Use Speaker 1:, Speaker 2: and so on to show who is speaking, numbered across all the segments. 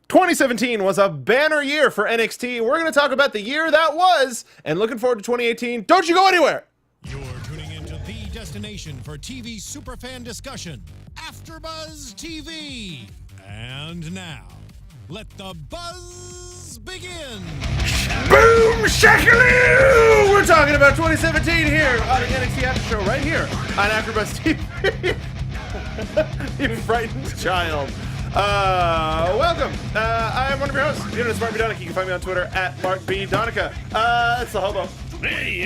Speaker 1: 2017 was a banner year for NXT. We're going to talk about the year that was, and looking forward to 2018. Don't you go anywhere!
Speaker 2: You're tuning into the destination for TV superfan discussion, AFTERBUZZ TV. And now, let the buzz begin.
Speaker 1: Boom shakaloo! We're talking about 2017 here on the NXT After Show right here on AFTERBUZZ TV. You frightened child. Welcome. I am one of your hosts. You know, it's Mark Donica. You can find me on Twitter at Mark B. Donica. It's the Hobo.
Speaker 3: Hey,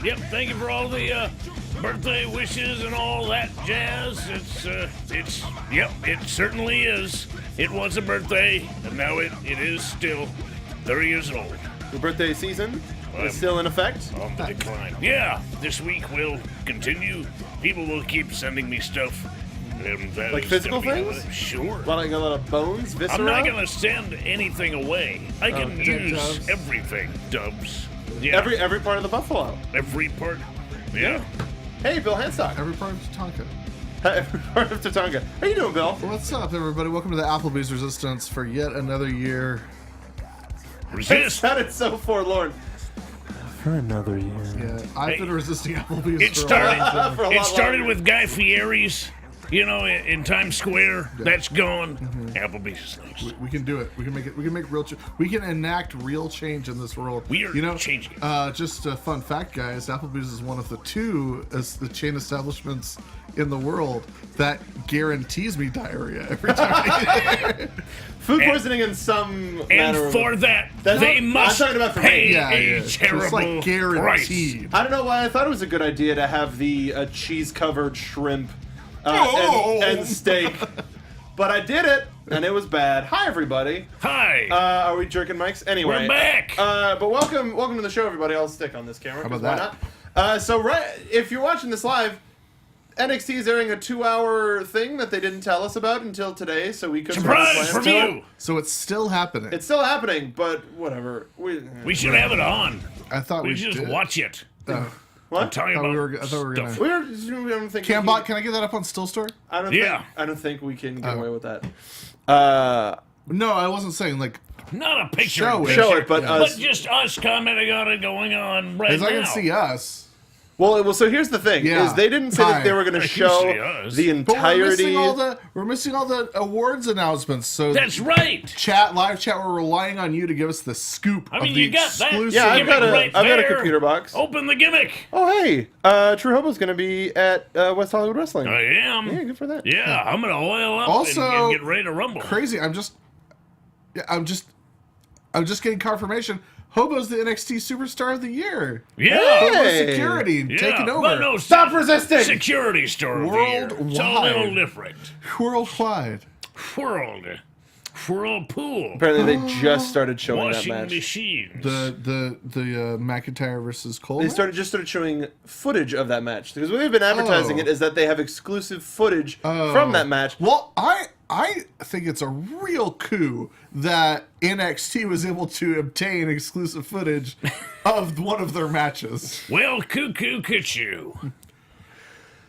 Speaker 3: yep. Thank you for all the birthday wishes and all that jazz. It certainly is. It was a birthday, and now it is still 30 years old.
Speaker 1: Your birthday season is still in effect?
Speaker 3: On the decline. Yeah, this week will continue. People will keep sending me stuff.
Speaker 1: Like physical things?
Speaker 3: Sure.
Speaker 1: Like a lot of bones, viscera?
Speaker 3: I'm not going to send anything away. I can use
Speaker 1: doves.
Speaker 3: everything. Dubs. Yeah.
Speaker 1: Every part of the buffalo.
Speaker 3: Every part. Yeah.
Speaker 1: Hey, Bill Hanstock.
Speaker 4: Every part of Tatanka.
Speaker 1: Every part of Tatanka. How you doing, Bill?
Speaker 4: What's up, everybody? Welcome to the AFTERBUZZ Resistance for yet another year.
Speaker 1: It
Speaker 3: Resist.
Speaker 1: sounded so forlorn. For another year.
Speaker 4: Yeah, I've been resisting AFTERBUZZ
Speaker 3: It
Speaker 4: for
Speaker 3: started.
Speaker 4: a long time.
Speaker 1: For a
Speaker 3: It
Speaker 1: lot
Speaker 3: started
Speaker 1: longer.
Speaker 3: with Guy Fieri's, you know, in Times Square. That's gone. Applebee's is nice.
Speaker 4: We can do it. We can make it. We can make real. We can enact real change in this world.
Speaker 3: We are changing it.
Speaker 4: Just a fun fact, guys. Applebee's is one of the two as the chain establishments in the world that guarantees me diarrhea every time I eat there.
Speaker 1: Food poisoning in some manner.
Speaker 3: And for that,
Speaker 1: That's
Speaker 3: they
Speaker 1: not-
Speaker 3: must
Speaker 1: I'm talking about for
Speaker 3: pay
Speaker 1: me.
Speaker 3: a terrible
Speaker 4: It's like guaranteed.
Speaker 1: I don't know why I thought it was a good idea to have the cheese-covered shrimp and steak, but I did it, and it was bad. Hi, everybody.
Speaker 3: Hi.
Speaker 1: Are we jerking mics? Anyway,
Speaker 3: We're back.
Speaker 1: But welcome to the show, everybody. I'll stick on this camera.
Speaker 4: How about
Speaker 1: 'cause why not? So if you're watching this live, NXT is airing a 2-hour thing that they didn't tell us about until today, so we couldn't
Speaker 3: Surprise
Speaker 1: plan
Speaker 3: from
Speaker 1: to.
Speaker 3: you.
Speaker 4: So it's still happening.
Speaker 1: It's still happening, but whatever.
Speaker 3: We should have it on.
Speaker 4: I thought
Speaker 3: We
Speaker 4: we
Speaker 3: should just
Speaker 4: did.
Speaker 3: watch it.
Speaker 1: What?
Speaker 3: I'm talking
Speaker 4: I thought
Speaker 3: about
Speaker 4: we were- I thought we were gonna-
Speaker 3: stuff.
Speaker 1: I don't think
Speaker 4: Cambot, can I get that up on Still Store?
Speaker 1: I don't think we can get away with that.
Speaker 4: No, I wasn't saying like.
Speaker 3: Not a picture.
Speaker 4: Show it.
Speaker 1: Show it, but
Speaker 3: But just us commenting on it going on right
Speaker 4: As
Speaker 3: now.
Speaker 4: I can see us.
Speaker 1: Well, so here's the thing:
Speaker 4: Yeah.
Speaker 1: is they didn't say that they were going
Speaker 3: I
Speaker 1: to
Speaker 3: can
Speaker 1: show
Speaker 3: see us.
Speaker 1: the
Speaker 4: But
Speaker 1: entirety.
Speaker 4: we're missing all the awards announcements. So
Speaker 3: That's right.
Speaker 4: live chat, we're relying on you to give us the scoop.
Speaker 3: I mean,
Speaker 4: of the
Speaker 3: you got that.
Speaker 4: exclusive.
Speaker 1: Yeah, I've got
Speaker 3: Gimmick
Speaker 1: a
Speaker 3: right there.
Speaker 1: computer box.
Speaker 3: Open the gimmick.
Speaker 1: Oh, hey, True Hobo's going to be at West Hollywood Wrestling.
Speaker 3: I am.
Speaker 1: Yeah, good for that.
Speaker 3: Yeah, I'm gonna oil up
Speaker 4: Also,
Speaker 3: and get ready to rumble.
Speaker 4: Crazy. I'm just getting confirmation. Hobo's the NXT Superstar of the Year.
Speaker 3: Yeah.
Speaker 1: Hey.
Speaker 4: Hobo Security
Speaker 3: Yeah.
Speaker 4: taking over
Speaker 3: But no,
Speaker 1: Stop resisting!
Speaker 3: security store of the year. It's a
Speaker 4: Worldwide.
Speaker 3: little different.
Speaker 4: worldwide.
Speaker 3: Whirlpool.
Speaker 1: Apparently, they just started showing
Speaker 3: Washing
Speaker 1: that match.
Speaker 3: machines.
Speaker 4: The McIntyre versus Cole.
Speaker 1: They just started showing footage of that match because the way they've been advertising
Speaker 4: Oh.
Speaker 1: it is that they have exclusive footage from that match.
Speaker 4: Well, I think it's a real coup that NXT was able to obtain exclusive footage of one of their matches.
Speaker 3: Well, cuckoo, cuckoo.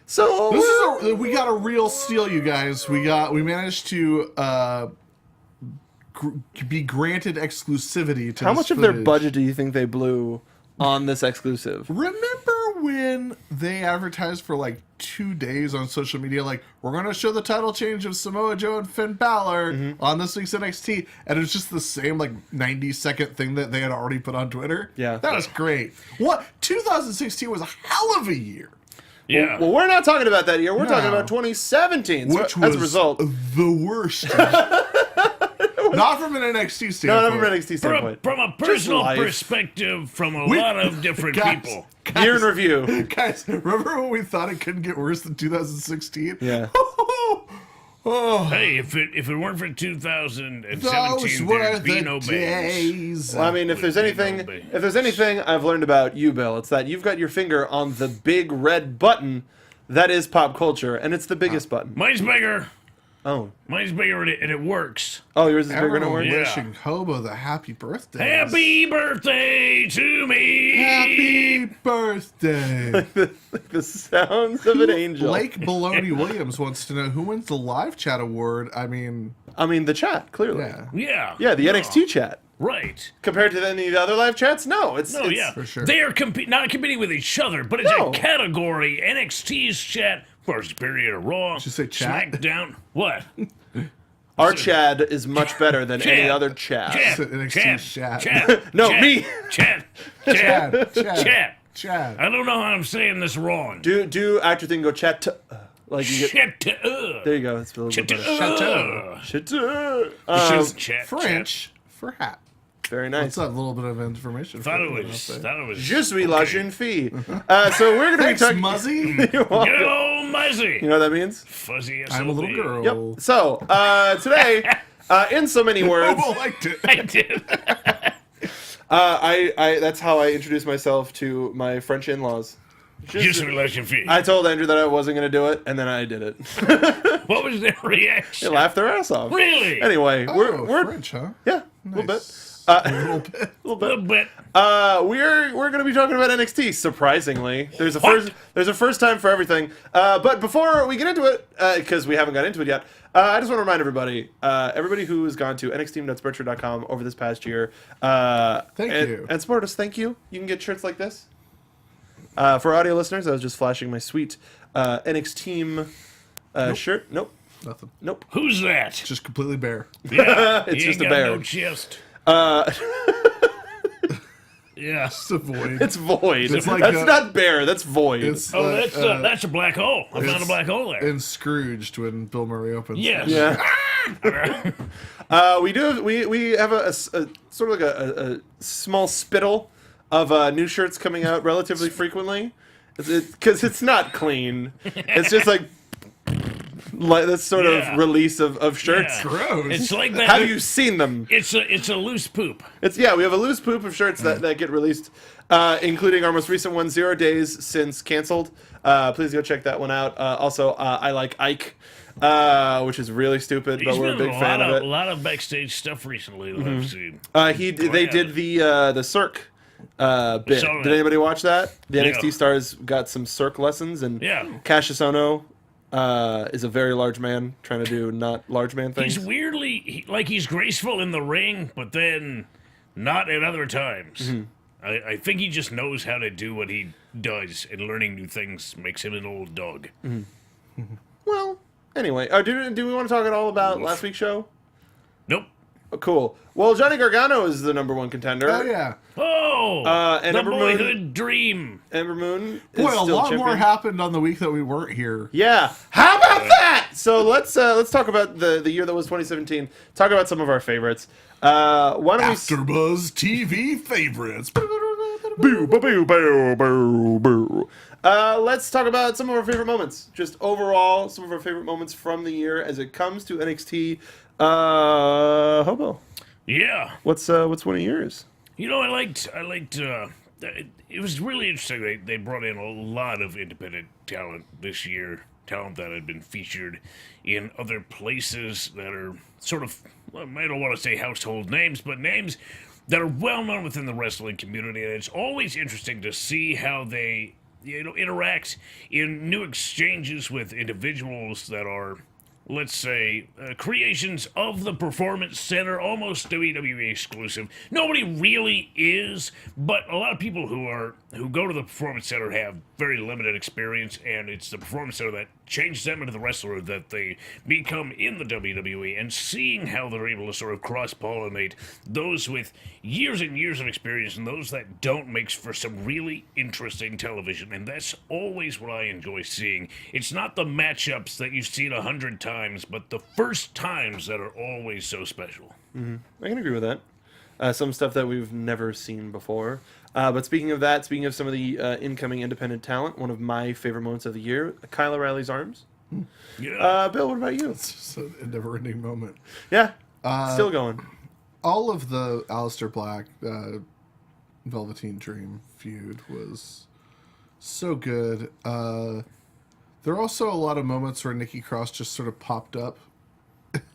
Speaker 1: So
Speaker 4: We got a real steal, you guys. We managed to be granted exclusivity to
Speaker 1: how
Speaker 4: this
Speaker 1: much of their
Speaker 4: footage.
Speaker 1: budget do you think they blew on this exclusive?
Speaker 4: Remember when they advertised for like 2 days on social media, like, we're going to show the title change of Samoa Joe and Finn Balor on this week's NXT, and it was just the same like 90-second thing that they had already put on Twitter?
Speaker 1: Yeah.
Speaker 4: That was great. 2016 was a hell of a year.
Speaker 3: Yeah.
Speaker 1: Well, we're not talking about that year. We're talking
Speaker 4: No.
Speaker 1: about 2017. So
Speaker 4: Which
Speaker 1: as
Speaker 4: was
Speaker 1: a result,
Speaker 4: the worst. Not from an NXT
Speaker 1: no,
Speaker 4: standpoint.
Speaker 1: not from an NXT standpoint.
Speaker 3: From a personal
Speaker 1: life.
Speaker 3: perspective, from a lot of different
Speaker 4: Guys,
Speaker 3: people.
Speaker 1: Year in review.
Speaker 4: Guys, remember when we thought it couldn't get worse than 2016?
Speaker 1: Yeah.
Speaker 4: Oh,
Speaker 3: Hey, if it weren't for 2017,
Speaker 4: those were
Speaker 3: there'd be
Speaker 4: the
Speaker 3: no bands.
Speaker 4: days.
Speaker 1: Well, I mean, if there's anything I've learned about you, Bill, it's that you've got your finger on the big red button that is pop culture, and it's the biggest button.
Speaker 3: Mine's bigger.
Speaker 1: Oh.
Speaker 3: Mine's bigger and it works.
Speaker 1: Oh, yours is bigger than
Speaker 4: Everyone
Speaker 1: ours?
Speaker 3: Yeah.
Speaker 4: wishing Hobo the happy birthday.
Speaker 3: Happy birthday to me!
Speaker 4: Happy birthday.
Speaker 1: The sounds of an angel.
Speaker 4: Blake Baloney Williams wants to know who wins the live chat award. I mean,
Speaker 1: the chat, clearly.
Speaker 4: yeah.
Speaker 3: Yeah.
Speaker 1: Yeah, the NXT chat.
Speaker 3: Right.
Speaker 1: Compared to any of the other live chats, no. It's
Speaker 3: Yeah.
Speaker 4: for sure.
Speaker 3: They are not competing with each other, but it's
Speaker 1: No.
Speaker 3: a category. NXT's chat, of course, Superior to Raw.
Speaker 4: Did you say chat?
Speaker 3: SmackDown. What?
Speaker 1: Our Chad is much better than any
Speaker 3: Chad.
Speaker 1: other chat.
Speaker 3: Chat.
Speaker 4: NXT chat.
Speaker 3: Chat.
Speaker 1: No,
Speaker 3: Chat.
Speaker 1: me.
Speaker 3: Chat.
Speaker 4: Chad.
Speaker 3: Chat. I don't know how I'm saying this wrong.
Speaker 1: Do actor thing go chat to, like you get.
Speaker 3: Chat.
Speaker 1: There you go. That's a little bit better.
Speaker 4: Chateau.
Speaker 1: Shit.
Speaker 4: French for hat.
Speaker 1: Very
Speaker 4: That's
Speaker 1: nice.
Speaker 4: a little bit of information.
Speaker 3: Thought
Speaker 4: for
Speaker 3: it
Speaker 4: you,
Speaker 3: was.
Speaker 4: I'll say.
Speaker 3: Thought it was.
Speaker 1: Je suis la jeune fille. So we're gonna
Speaker 4: Thanks,
Speaker 1: be talking.
Speaker 4: Muzzy.
Speaker 1: You're welcome.
Speaker 3: Good old Muzzy.
Speaker 1: You know what that means?
Speaker 3: Fuzzy as
Speaker 4: I'm a little girl.
Speaker 1: Yep. So today, in so many words,
Speaker 4: Hobo liked it.
Speaker 3: I did.
Speaker 1: I that's how I introduced myself to my French in-laws.
Speaker 3: Just relation fee.
Speaker 1: I told Andrew that I wasn't gonna do it, and then I did it.
Speaker 3: What was their
Speaker 1: They
Speaker 3: reaction?
Speaker 1: laughed their ass off.
Speaker 3: Really?
Speaker 1: Anyway,
Speaker 4: Oh,
Speaker 1: we're
Speaker 4: French, huh?
Speaker 1: yeah, a little bit.
Speaker 4: Nice. A little bit.
Speaker 1: A little
Speaker 3: A
Speaker 1: bit.
Speaker 3: little bit.
Speaker 1: We're gonna be talking about NXT. Surprisingly, there's a first time for everything. But before we get into it, because we haven't got into it yet, I just want to remind everybody who has gone to nxtteam.spreadshirt.com over this past year,
Speaker 4: Thank you.
Speaker 1: and support us. Thank you. You can get shirts like this. For audio listeners, I was just flashing my sweet NXT Team shirt. Nope.
Speaker 4: Nothing.
Speaker 1: Nope.
Speaker 3: Who's that?
Speaker 4: Just completely bare.
Speaker 3: Yeah,
Speaker 1: It's
Speaker 3: he
Speaker 1: just
Speaker 3: ain't
Speaker 1: a
Speaker 3: got
Speaker 1: bear.
Speaker 3: No chest. Yeah.
Speaker 4: It's a void.
Speaker 1: It's void.
Speaker 4: It's like
Speaker 1: that's
Speaker 4: a-
Speaker 1: not bear. That's void.
Speaker 4: It's
Speaker 3: Oh,
Speaker 4: like,
Speaker 3: that's a black hole. I found a black hole there.
Speaker 4: in Scrooged when Bill Murray opens.
Speaker 3: Yes.
Speaker 1: Yeah. We have a sort of like a small spittle of new shirts coming out relatively frequently, because it's not clean. It's just like this sort
Speaker 3: Yeah.
Speaker 1: of release of shirts.
Speaker 3: Yeah.
Speaker 4: Gross.
Speaker 3: It's like that.
Speaker 1: Have you seen them?
Speaker 3: It's a loose poop.
Speaker 1: We have a loose poop of shirts that get released, including our most recent one, 0 Days Since Canceled. Please go check that one out. Also, I Like Ike, which is really stupid, but
Speaker 3: He's
Speaker 1: we're a
Speaker 3: been
Speaker 1: big
Speaker 3: in
Speaker 1: fan of
Speaker 3: a
Speaker 1: it.
Speaker 3: lot of backstage stuff recently that I've seen.
Speaker 1: They did the Cirque bit.
Speaker 3: Saw that.
Speaker 1: Did anybody watch that? The
Speaker 3: Yeah.
Speaker 1: NXT stars got some Cirque lessons, and
Speaker 3: Yeah.
Speaker 1: Cassius Ohno is a very large man trying to do not large man things.
Speaker 3: He's weirdly he's graceful in the ring, but then not at other times.
Speaker 1: Mm-hmm.
Speaker 3: I think he just knows how to do what he does, and learning new things makes him an old dog.
Speaker 1: Well, anyway, do we want to talk at all about last week's show?
Speaker 3: Nope.
Speaker 1: Oh, cool. Well, Johnny Gargano is the #1 contender.
Speaker 4: Oh, yeah.
Speaker 3: Oh,
Speaker 1: and
Speaker 3: the
Speaker 1: Ember Moon-
Speaker 3: boyhood dream.
Speaker 1: Ember Moon is
Speaker 4: Boy, a
Speaker 1: still
Speaker 4: lot more
Speaker 1: champion.
Speaker 4: happened on the week that we weren't here.
Speaker 1: Yeah. How about that? So let's talk about the year that was 2017. Talk about some of our favorites. Why don't we?
Speaker 4: AfterBuzz TV favorites.
Speaker 1: Boo, boo, boo, boo, boo, boo. Let's talk about some of our favorite moments. Just overall, some of our favorite moments from the year as it comes to NXT. Hobo,
Speaker 3: Yeah.
Speaker 1: what's one of yours?
Speaker 3: You know, I liked. It was really interesting. They brought in a lot of independent talent this year. Talent that had been featured in other places that are sort of, well, I don't want to say household names, but names that are well known within the wrestling community. And it's always interesting to see how they, interact in new exchanges with individuals that are, let's say, creations of the Performance Center, almost WWE exclusive. Nobody really is, but a lot of people who go to the Performance Center have very limited experience, and it's the Performance Center that changed them into the wrestler that they become in the WWE. And seeing how they're able to sort of cross-pollinate those with years and years of experience and those that don't makes for some really interesting television, and that's always what I enjoy seeing. It's not the matchups that you've seen 100 times, but the first times that are always so special.
Speaker 1: I can agree with that. Some stuff that we've never seen before. But speaking of that, speaking of some of the incoming independent talent, one of my favorite moments of the year, Kyle O'Reilly's arms.
Speaker 3: Yeah.
Speaker 1: Bill, what about you?
Speaker 4: It's just a never-ending moment.
Speaker 1: Yeah, still going.
Speaker 4: All of the Aleister Black Velveteen Dream feud was so good. There are also a lot of moments where Nikki Cross just sort of popped up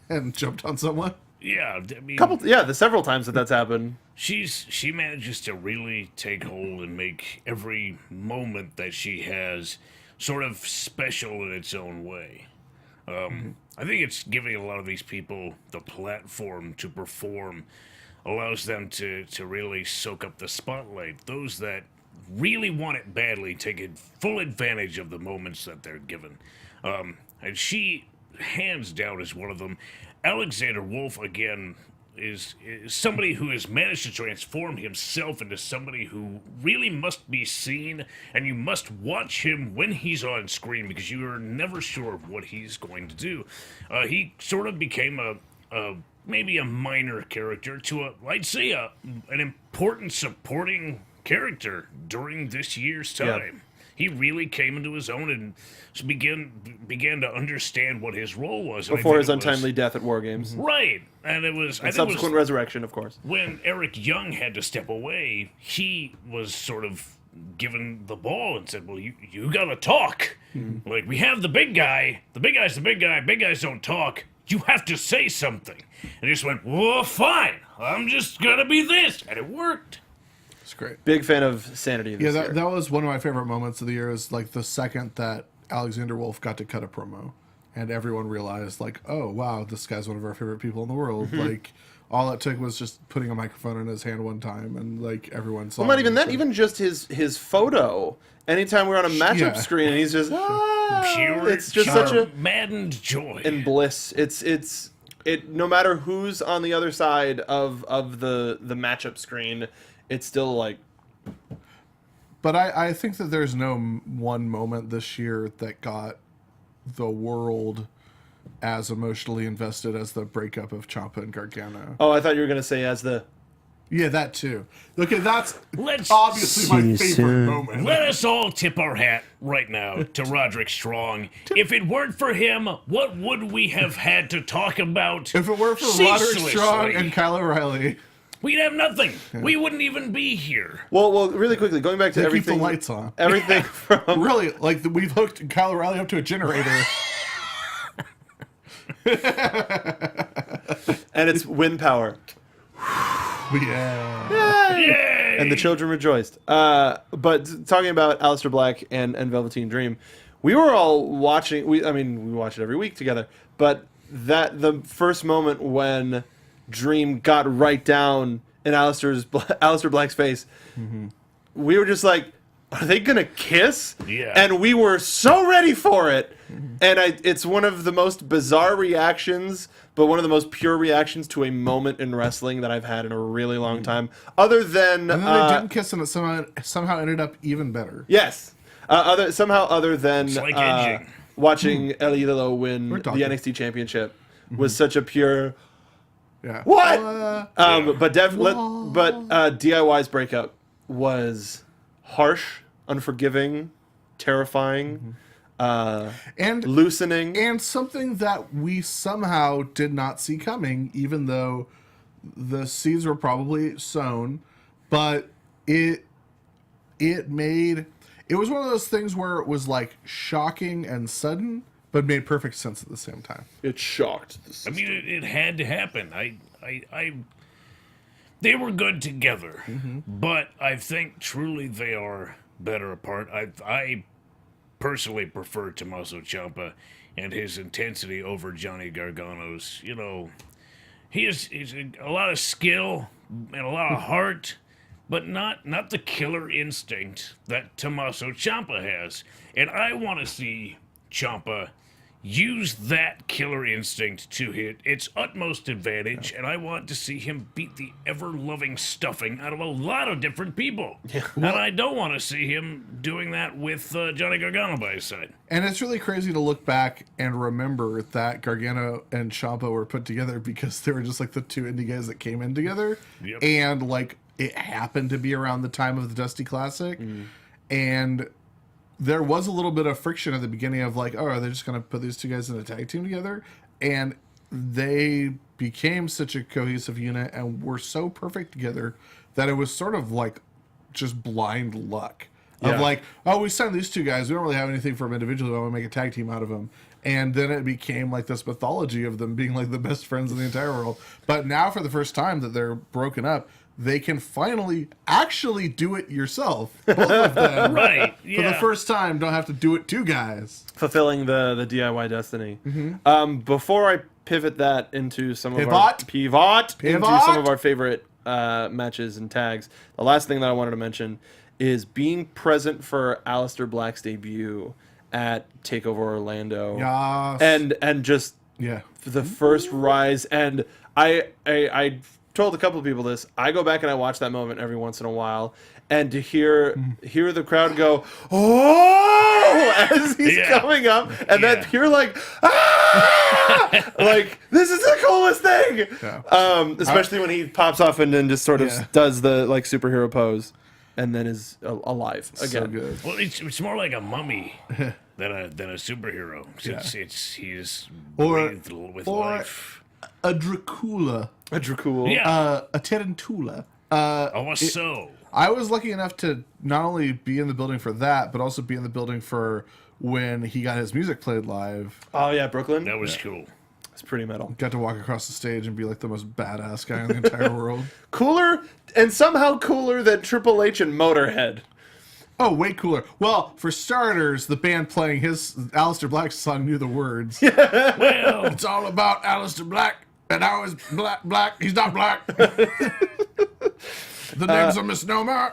Speaker 4: and jumped on someone.
Speaker 3: Yeah, I mean,
Speaker 1: the several times that's happened.
Speaker 3: she manages to really take hold and make every moment that she has sort of special in its own way. I think it's giving a lot of these people the platform to perform, allows them to really soak up the spotlight. Those that really want it badly take full advantage of the moments that they're given. And she, hands down, is one of them. Alexander Wolf, again, is somebody who has managed to transform himself into somebody who really must be seen, and you must watch him when he's on screen because you are never sure of what he's going to do. He sort of became maybe a minor character to I'd say an important supporting character during this year's time.
Speaker 1: Yeah.
Speaker 3: He really came into his own and began to understand what his role was.
Speaker 1: Before his untimely death at War Games.
Speaker 3: Right. And it was...
Speaker 1: And subsequent resurrection, of course.
Speaker 3: When Eric Young had to step away, he was sort of given the ball and said, well, you gotta talk. Like, we have the big guy. The big guy's the big guy. Big guys don't talk. You have to say something. And he just went, well, fine. I'm just gonna be this. And it worked.
Speaker 4: It's great.
Speaker 1: Big fan of Sanity this year.
Speaker 4: That was one of my favorite moments of the year, is like the second that Alexander Wolf got to cut a promo and everyone realized, like, oh wow, this guy's one of our favorite people in the world. Like, all it took was just putting a microphone in his hand one time and like everyone saw.
Speaker 1: Well, not
Speaker 4: him.
Speaker 1: even that, even just his photo. Anytime we're on a matchup screen and he's just it's just such a
Speaker 3: maddened joy
Speaker 1: and bliss. It's no matter who's on the other side of the matchup screen, it's still like.
Speaker 4: But I think that there's no one moment this year that got the world as emotionally invested as the breakup of Ciampa and Gargano.
Speaker 1: Oh, I thought you were gonna say as the.
Speaker 4: Yeah, that too. Okay, that's
Speaker 3: Let's
Speaker 4: obviously my favorite moment.
Speaker 3: Let us all tip our hat right now to Roderick Strong. If it weren't for him, what would we have had to talk about?
Speaker 4: If it were for Roderick Strong and Kyle O'Reilly,
Speaker 3: we'd have nothing. We wouldn't even be here.
Speaker 1: Well, really quickly, going back to
Speaker 4: they
Speaker 1: everything.
Speaker 4: keep the lights on.
Speaker 1: Everything from.
Speaker 4: Really, like we've hooked Kyle O'Reilly up to a generator.
Speaker 1: And it's wind power.
Speaker 4: Yeah.
Speaker 3: Yay!
Speaker 1: And the children rejoiced. But talking about Aleister Black and Velveteen Dream, we were all watching. We watch it every week together. But the first moment when Dream got right down in Aleister Black's face, we were just like, are they gonna kiss?
Speaker 3: Yeah.
Speaker 1: And we were so ready for it. And it's one of the most bizarre reactions, but one of the most pure reactions to a moment in wrestling that I've had in a really long time. Other than
Speaker 4: And then they didn't kiss, and it somehow ended up even better.
Speaker 1: yes, other than
Speaker 3: It's like edging.
Speaker 1: watching El Idolo win the
Speaker 4: talking.
Speaker 1: NXT Championship was such a pure
Speaker 4: Yeah.
Speaker 1: what. But DIY's breakup was harsh, unforgiving, terrifying.
Speaker 4: And
Speaker 1: loosening.
Speaker 4: And something that we somehow did not see coming, even though the seeds were probably sown, but it was one of those things where it was like shocking and sudden, but made perfect sense at the same time.
Speaker 1: It shocked the
Speaker 3: I
Speaker 1: system.
Speaker 3: mean, it had to happen. They were good together, but I think truly they are better apart. I personally prefer Tommaso Ciampa and his intensity over Johnny Gargano's. You know, he's a lot of skill and a lot of heart, but not the killer instinct that Tommaso Ciampa has. And I want to see Ciampa use that killer instinct to its utmost advantage, and I want to see him beat the ever-loving stuffing out of a lot of different people. Yeah. And I don't want to see him doing that with Johnny Gargano by his side.
Speaker 4: And it's really crazy to look back and remember that Gargano and Ciampa were put together because they were just like the two indie guys that came in together.
Speaker 3: Yep.
Speaker 4: And like it happened to be around the time of the Dusty Classic. And there was a little bit of friction at the beginning of like, oh, are they just going to put these two guys in a tag team together? And they became such a cohesive unit and were so perfect together that it was sort of like just blind luck. of like, oh, we signed these two guys. We don't really have anything for them individually. We want to make a tag team out of them. And then it became like this mythology of them being like the best friends in the entire world. But now, for the first time that they're broken up, they can finally actually do it yourself. Both of them,
Speaker 3: Right.
Speaker 4: for the first time, don't have to do it two guys.
Speaker 1: Fulfilling the DIY destiny. Before I pivot that into some of
Speaker 4: Pivot.
Speaker 1: into some of our favorite matches and tags, the last thing that I wanted to mention is being present for Aleister Black's debut at TakeOver Orlando.
Speaker 4: Yes.
Speaker 1: And just
Speaker 4: Yeah.
Speaker 1: the first rise. And I told a couple of people this. I go back and I watch that moment every once in a while, and to hear the crowd go, oh, as he's coming up, and that pure like, ah! Like, this is the coolest thing. Yeah. Especially when he pops off and then just sort of does the like superhero pose, and then is alive again.
Speaker 4: So good.
Speaker 3: Well, it's more like a mummy than a superhero. He's
Speaker 4: Or-
Speaker 3: breathed with
Speaker 4: or-
Speaker 3: life.
Speaker 4: A Dracula.
Speaker 1: A Dracul.
Speaker 3: Yeah.
Speaker 4: A Tarantula.
Speaker 3: So.
Speaker 4: I was lucky enough to not only be in the building for that, but also be in the building for when he got his music played live.
Speaker 1: Oh yeah, Brooklyn.
Speaker 3: That was cool.
Speaker 1: It's pretty metal.
Speaker 4: Got to walk across the stage and be like the most badass guy in the entire world.
Speaker 1: Cooler, and somehow cooler than Triple H and Motorhead.
Speaker 4: Oh, way cooler. Well, for starters, the band playing his Aleister Black's song knew the words.
Speaker 3: Well,
Speaker 4: It's all about Aleister Black, and I was black. He's not black. The name's a misnomer.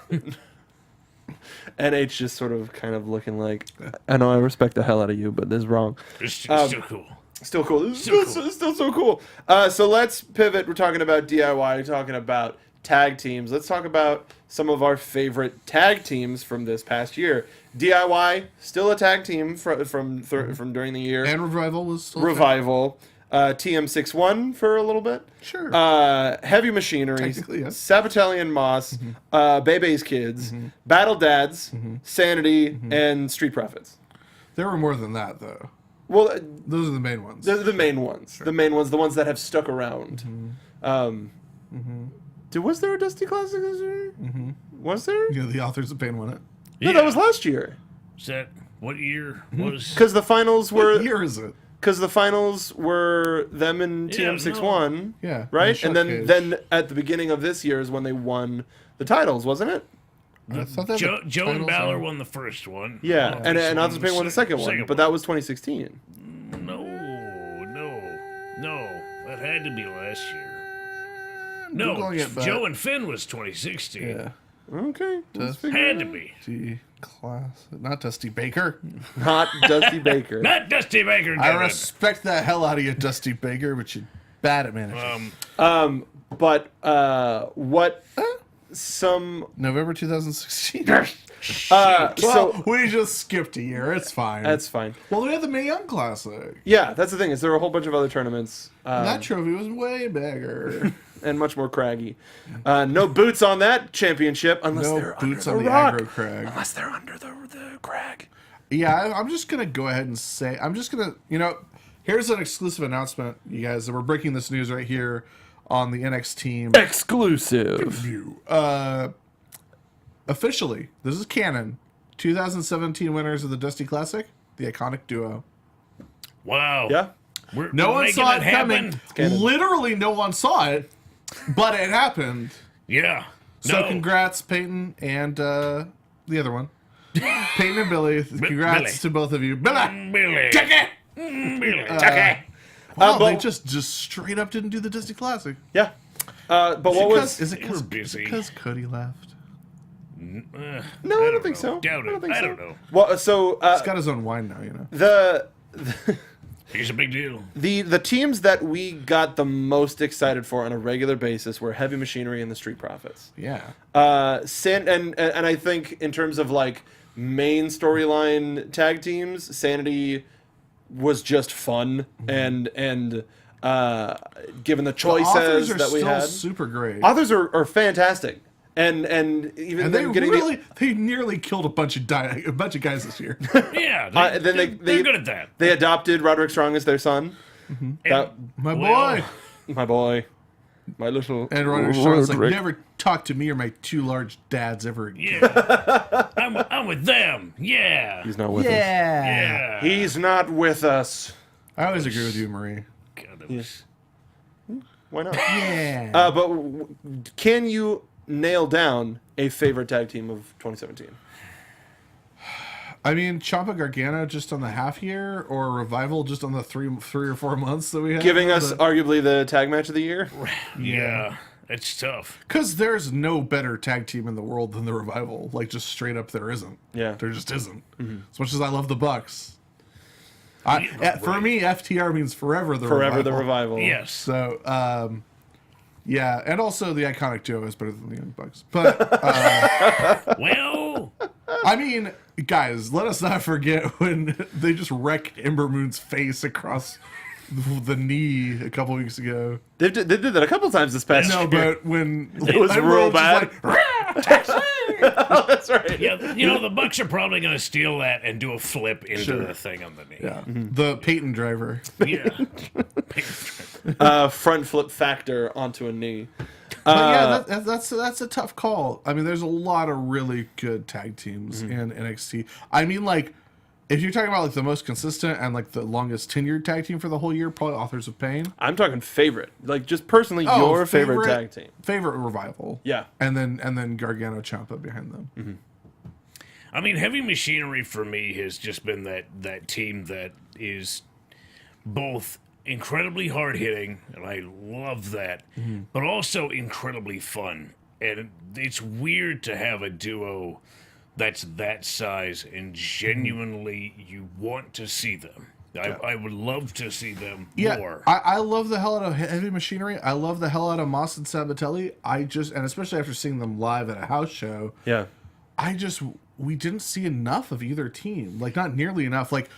Speaker 1: NH just sort of kind of looking like, I know I respect the hell out of you, but this is wrong.
Speaker 3: it's still cool.
Speaker 1: Still cool. This is
Speaker 3: Still
Speaker 1: still,
Speaker 3: cool.
Speaker 1: still so cool. So let's pivot. We're talking about DIY. We're talking about tag teams. Let's talk about some of our favorite tag teams from this past year. DIY, still a tag team from during the year.
Speaker 4: And Revival was still
Speaker 1: Revival. TM61 for a little bit.
Speaker 4: Sure.
Speaker 1: Heavy Machinery.
Speaker 4: Technically, yes.
Speaker 1: Sabatalion Moss. Bebe's Kids. Battle Dads. Sanity. And Street Profits.
Speaker 4: There were more than that, though.
Speaker 1: Well,
Speaker 4: Those are the main ones.
Speaker 1: they're the main ones. The main ones. The ones that have stuck around. Was there a Dusty Classic this year? Was there?
Speaker 4: You know, the Authors of Pain won it.
Speaker 1: No, that was last year.
Speaker 3: Is that what year was?
Speaker 1: Because the finals were...
Speaker 4: What year is it?
Speaker 1: Because the finals were them and
Speaker 3: Yeah,
Speaker 1: TM61,
Speaker 4: Yeah.
Speaker 1: right? And
Speaker 4: Showcase.
Speaker 1: then at the beginning of this year is when they won the titles, wasn't it?
Speaker 4: I thought that
Speaker 3: Joe and
Speaker 4: titles
Speaker 3: Balor
Speaker 4: on-
Speaker 3: won the first one.
Speaker 1: Yeah, and
Speaker 3: This
Speaker 1: Authors of Pain won the second one, but that was 2016.
Speaker 3: No, that had to be last year. No,
Speaker 4: Googling it, but-
Speaker 3: Joe and Finn was 2016.
Speaker 4: Yeah.
Speaker 1: Okay, let's figure
Speaker 3: Had
Speaker 1: it
Speaker 3: to
Speaker 1: out.
Speaker 3: be.
Speaker 4: Dusty Class. Not Dusty Baker.
Speaker 1: Not Dusty Baker.
Speaker 3: Not Dusty Baker.
Speaker 4: I
Speaker 3: damn it.
Speaker 4: respect the hell out of you, Dusty Baker, but you're bad at managing.
Speaker 1: But what some
Speaker 4: November 2016.
Speaker 1: so
Speaker 4: We just skipped a year. It's fine.
Speaker 1: that's fine.
Speaker 4: Well, we had the Mae Young Classic.
Speaker 1: Yeah, that's the thing is there were a whole bunch of other tournaments.
Speaker 4: That trophy was way bigger.
Speaker 1: And much more craggy. No boots on that championship unless
Speaker 4: No
Speaker 1: they're
Speaker 4: boots
Speaker 1: under
Speaker 4: on
Speaker 1: the
Speaker 4: the
Speaker 1: rock.
Speaker 4: aggro crag.
Speaker 1: Unless they're under the crag.
Speaker 4: Yeah, I'm just going to go ahead and say, here's an exclusive announcement, you guys. We're breaking this news right here on the NXT team.
Speaker 1: Exclusive.
Speaker 4: Officially, this is canon. 2017 winners of the Dusty Classic, the Iconic Duo.
Speaker 3: Wow.
Speaker 1: Yeah.
Speaker 4: No
Speaker 3: we're
Speaker 4: one
Speaker 3: making
Speaker 4: saw it
Speaker 3: happen.
Speaker 4: coming.
Speaker 1: canon.
Speaker 4: Literally, no one saw it, but it happened.
Speaker 3: Yeah.
Speaker 4: So
Speaker 3: No.
Speaker 4: congrats, Peyton and the other one. Peyton and Billy. Congrats
Speaker 3: Billy.
Speaker 4: to both of you. Billy!
Speaker 3: Billy.
Speaker 4: Take it!
Speaker 3: Billy. Tuck
Speaker 4: Wow,
Speaker 1: but-
Speaker 4: they just straight up didn't do the Dusty Classic.
Speaker 1: Yeah. But what was...
Speaker 4: Is it
Speaker 3: We're busy.
Speaker 4: because Cody left?
Speaker 1: No, I don't think so.
Speaker 3: Doubt it. I don't know.
Speaker 1: Well, so
Speaker 4: He's got his own wine now, you know.
Speaker 1: the
Speaker 3: He's a big deal.
Speaker 1: the teams that we got the most excited for on a regular basis were Heavy Machinery and the Street Profits.
Speaker 4: Yeah.
Speaker 1: And I think in terms of like main storyline tag teams, Sanity was just fun and given the choices
Speaker 4: Authors are
Speaker 1: that we
Speaker 4: still
Speaker 1: had,
Speaker 4: super great.
Speaker 1: authors are fantastic. And even
Speaker 4: And
Speaker 1: them
Speaker 4: they
Speaker 1: getting
Speaker 4: they nearly killed a bunch of guys this year.
Speaker 3: Yeah.
Speaker 1: then
Speaker 3: they're good at that.
Speaker 1: they adopted Roderick Strong as their son. That,
Speaker 4: My
Speaker 3: Well,
Speaker 4: boy.
Speaker 1: my boy, my little
Speaker 4: And Roderick Strong's like, never talk to me or my two large dads ever again.
Speaker 3: Yeah. I I'm with them. Yeah.
Speaker 1: He's not with us.
Speaker 3: Yeah.
Speaker 1: He's not with us.
Speaker 4: I always agree with you, Marie.
Speaker 3: God, it was-
Speaker 1: Why not?
Speaker 4: Yeah.
Speaker 1: Can you nail down a favorite tag team of 2017?
Speaker 4: I mean, Ciampa Gargano just on the half year, or Revival just on the three or 4 months that we had.
Speaker 1: Giving us arguably the tag match of the year?
Speaker 3: Yeah. It's tough.
Speaker 4: Because there's no better tag team in the world than the Revival. Like, just straight up, there isn't.
Speaker 1: Yeah.
Speaker 4: There just isn't. As much as I love the Bucks. For me, FTR means forever the
Speaker 1: Forever
Speaker 4: Revival.
Speaker 1: the Revival.
Speaker 3: Yes.
Speaker 4: So, yeah. And also, the iconic duo is better than the Young Bucks. But,
Speaker 3: Well,
Speaker 4: I mean, guys, let us not forget when they just wrecked Ember Moon's face across the knee a couple weeks ago.
Speaker 1: They did that a couple times this past
Speaker 4: No,
Speaker 1: year.
Speaker 4: but when
Speaker 1: It was
Speaker 4: Ember
Speaker 1: real
Speaker 4: was just
Speaker 1: bad.
Speaker 4: like,
Speaker 1: Oh, that's right.
Speaker 3: yeah, you know, the Bucks are probably going to steal that and do a flip into the thing on the knee.
Speaker 4: yeah, the Peyton driver.
Speaker 3: Yeah.
Speaker 1: Front flip factor onto a knee.
Speaker 4: But yeah, that's a tough call. I mean, there's a lot of really good tag teams in NXT. I mean, like, if you're talking about like the most consistent and like the longest tenured tag team for the whole year, probably Authors of Pain.
Speaker 1: I'm talking favorite. Like, just personally, your favorite tag team.
Speaker 4: Favorite Revival.
Speaker 1: Yeah.
Speaker 4: And then Gargano Ciampa behind them.
Speaker 3: I mean, Heavy Machinery for me has just been that team that is both incredibly hard hitting, and I love that, but also incredibly fun. And it's weird to have a duo that's that size and genuinely you want to see them. I would love to see them more.
Speaker 4: I love the hell out of Heavy Machinery. I love the hell out of Moss and Sabatelli. And especially after seeing them live at a house show,
Speaker 1: Yeah.
Speaker 4: we didn't see enough of either team. Like, not nearly enough. Like,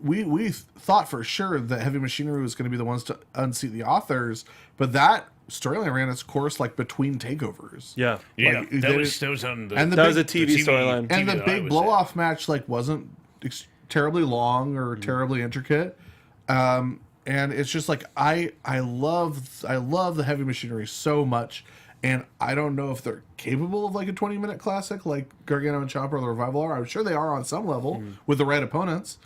Speaker 4: we thought for sure that Heavy Machinery was going to be the ones to unseat the Authors, but that storyline ran its course like between takeovers.
Speaker 1: Yeah.
Speaker 3: Yeah,
Speaker 4: Like,
Speaker 3: that was on the.
Speaker 4: and the
Speaker 1: That was
Speaker 4: big-
Speaker 1: a TV storyline.
Speaker 4: and the
Speaker 3: that I
Speaker 4: big
Speaker 3: was
Speaker 4: blow
Speaker 3: at.
Speaker 4: off match like wasn't terribly long or terribly intricate. And it's just like I love the Heavy Machinery so much, and I don't know if they're capable of like a 20-minute classic like Gargano and Ciampa or the Revival are. I'm sure they are on some level with the right opponents,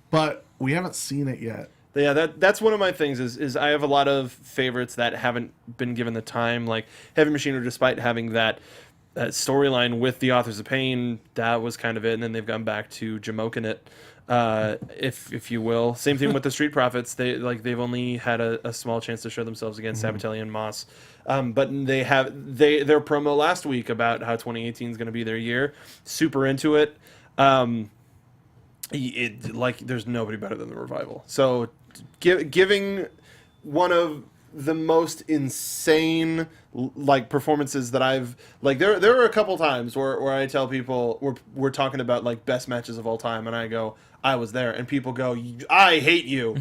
Speaker 4: but we haven't seen it yet.
Speaker 1: Yeah, that's one of my things is I have a lot of favorites that haven't been given the time. Like Heavy Machinery, despite having that storyline with the Authors of Pain, that was kind of it, and then they've gone back to jamoking it, if you will. Same thing with the Street Profits. They've only had a small chance to show themselves against Sabatelli and Moss, but their promo last week about how 2018 is going to be their year. Super into it. There's nobody better than the Revival. So giving one of the most insane like performances that I've like there are a couple times where I tell people we're talking about like best matches of all time, and I go, I was there, and people go, I hate you.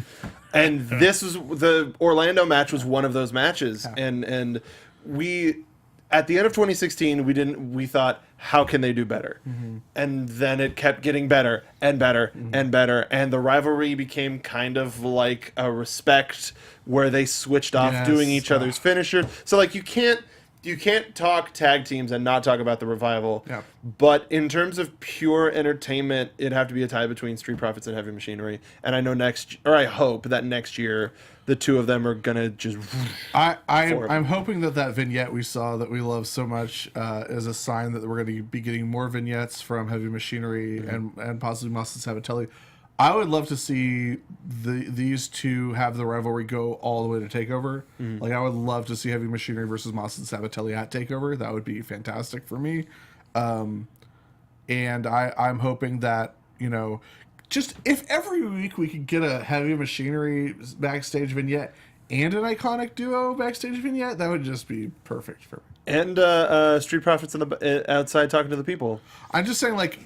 Speaker 1: And this was the Orlando match was one of those matches. And we at the end of 2016 we thought, how can they do better? And then it kept getting better and better and better, and the rivalry became kind of like a respect where they switched off doing each other's finisher. So like you can't talk tag teams and not talk about the Revival.
Speaker 4: Yeah.
Speaker 1: But in terms of pure entertainment, it'd have to be a tie between Street Profits and Heavy Machinery. And I hope that next year the two of them are gonna just.
Speaker 4: I'm hoping that vignette we saw that we love so much is a sign that we're going to be getting more vignettes from Heavy Machinery and possibly Moss and Sabatelli. I would love to see these two have the rivalry go all the way to TakeOver. Like, I would love to see Heavy Machinery versus Moss and Sabatelli at TakeOver. That would be fantastic for me. And I'm hoping that, just if every week we could get a Heavy Machinery backstage vignette and an iconic duo backstage vignette, that would just be perfect for me.
Speaker 1: And Street Profits outside talking to the people.
Speaker 4: I'm just saying, like,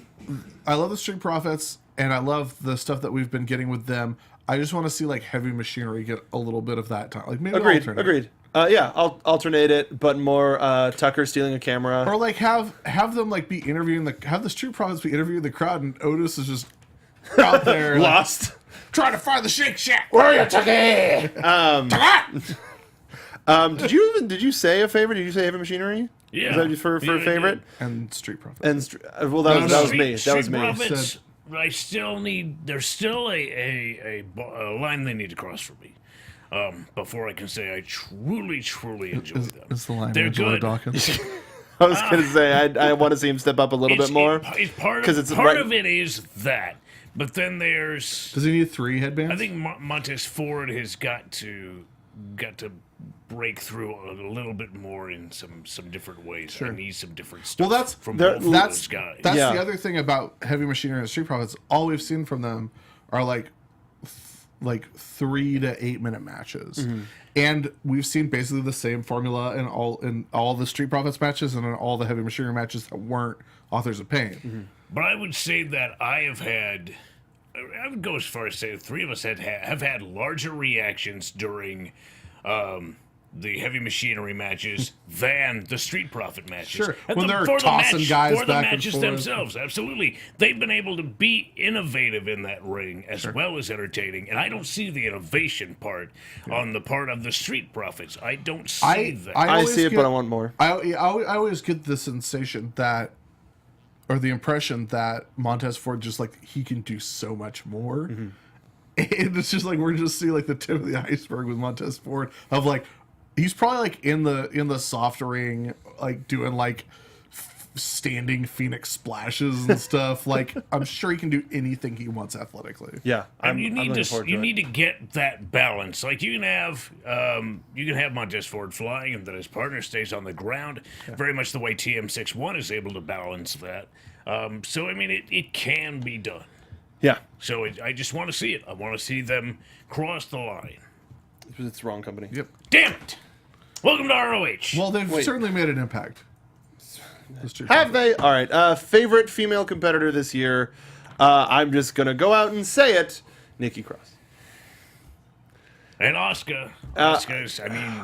Speaker 4: I love the Street Profits, and I love the stuff that we've been getting with them. I just want to see, like, Heavy Machinery get a little bit of that time. Like, maybe
Speaker 1: Agreed. Yeah, I'll alternate it, but more Tucker stealing a camera.
Speaker 4: Or, like, have them, like, be interviewing have the Street Profits be interviewing the crowd, and Otis is just out there.
Speaker 1: Lost.
Speaker 4: Trying to find the Shake Shack.
Speaker 1: Where are you, Tucky? Did you say a favorite? Did you say Heavy Machinery?
Speaker 3: Yeah.
Speaker 1: Is that for
Speaker 3: Yeah,
Speaker 1: favorite?
Speaker 4: And Street Profits.
Speaker 1: And well, that was me. That was
Speaker 3: Street
Speaker 1: me.
Speaker 3: Profits, I still need. There's still a line they need to cross for me. Before I can say I truly enjoy them.
Speaker 4: Is the line
Speaker 3: They're
Speaker 4: Angelo
Speaker 3: good.
Speaker 4: Dawkins?
Speaker 1: I was gonna say I want to see him step up a little bit more.
Speaker 3: It's part
Speaker 1: 'cause
Speaker 3: of,
Speaker 1: it's
Speaker 3: part
Speaker 1: right-
Speaker 3: of it is that, but then there's.
Speaker 4: Does he need 3 headbands?
Speaker 3: I think Montez Ford has got to break through a little bit more in some different ways.
Speaker 4: Sure.
Speaker 3: I need some different stuff.
Speaker 4: Well, that's
Speaker 3: from both of
Speaker 4: that's
Speaker 3: those guys.
Speaker 4: that's
Speaker 1: Yeah.
Speaker 4: the other thing about Heavy Machinery and Street Profits. All we've seen from them are like 3 to 8 minute matches,
Speaker 1: Mm-hmm.
Speaker 4: and we've seen basically the same formula in all the Street Profits matches and in all the Heavy Machinery matches that weren't Authors of Pain.
Speaker 1: Mm-hmm.
Speaker 3: But I would say that I would go as far as say the 3 of us have had larger reactions during the Heavy Machinery matches than the Street Profit matches.
Speaker 4: Sure.
Speaker 3: And
Speaker 4: When they're
Speaker 3: for the
Speaker 4: tossing guys
Speaker 3: for the
Speaker 4: back and
Speaker 3: matches
Speaker 4: forth.
Speaker 3: themselves, absolutely, they've been able to be innovative in that ring as well as entertaining. And I don't see the innovation part on the part of the Street Profits. I don't see that.
Speaker 1: I
Speaker 4: always
Speaker 1: see it,
Speaker 4: get-
Speaker 1: but I want more.
Speaker 4: I always get the sensation that, or the impression that Montez Ford just like he can do so much more, and it's just like we're just seeing like the tip of the iceberg with Montez Ford of like he's probably like in the soft ring like doing like standing Phoenix splashes and stuff. Like I'm sure he can do anything he wants athletically.
Speaker 1: Yeah,
Speaker 3: And
Speaker 1: I'm
Speaker 3: you need
Speaker 1: looking
Speaker 3: to
Speaker 1: forward to
Speaker 3: you
Speaker 1: it.
Speaker 3: need to get that balance. Like you can have Montez Ford flying, and then his partner stays on the ground. Very much the way TM61 is able to balance that. So I mean, it can be done.
Speaker 1: Yeah,
Speaker 3: So I just want to see it. I want to see them cross the line.
Speaker 1: it's the wrong company.
Speaker 4: Yep.
Speaker 3: Damn it! Welcome to ROH.
Speaker 4: Well, they've
Speaker 1: Wait.
Speaker 4: certainly made an impact. The Street
Speaker 1: Have
Speaker 4: Profits.
Speaker 1: they? All right. Favorite female competitor this year? I'm just gonna go out and say it. Nikki Cross.
Speaker 3: And Asuka's. I mean,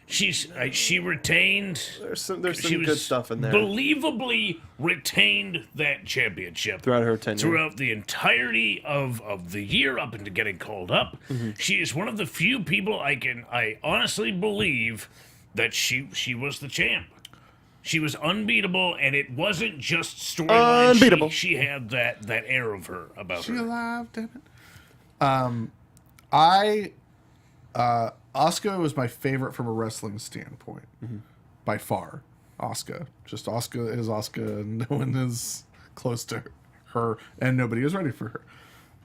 Speaker 3: she retained.
Speaker 1: There's some
Speaker 3: She was
Speaker 1: good stuff in there
Speaker 3: Believably retained that championship
Speaker 1: throughout her tenure.
Speaker 3: throughout the entirety of the year up into getting called up.
Speaker 1: Mm-hmm.
Speaker 3: She is one of the few people I honestly believe that she was the champ. She was unbeatable, and it wasn't just storyline.
Speaker 1: Unbeatable.
Speaker 3: She had that air of her about
Speaker 4: She
Speaker 3: her.
Speaker 4: alive, damn it. Asuka was my favorite from a wrestling standpoint, by far. Asuka, just Asuka is Asuka, and no one is close to her, and nobody is ready for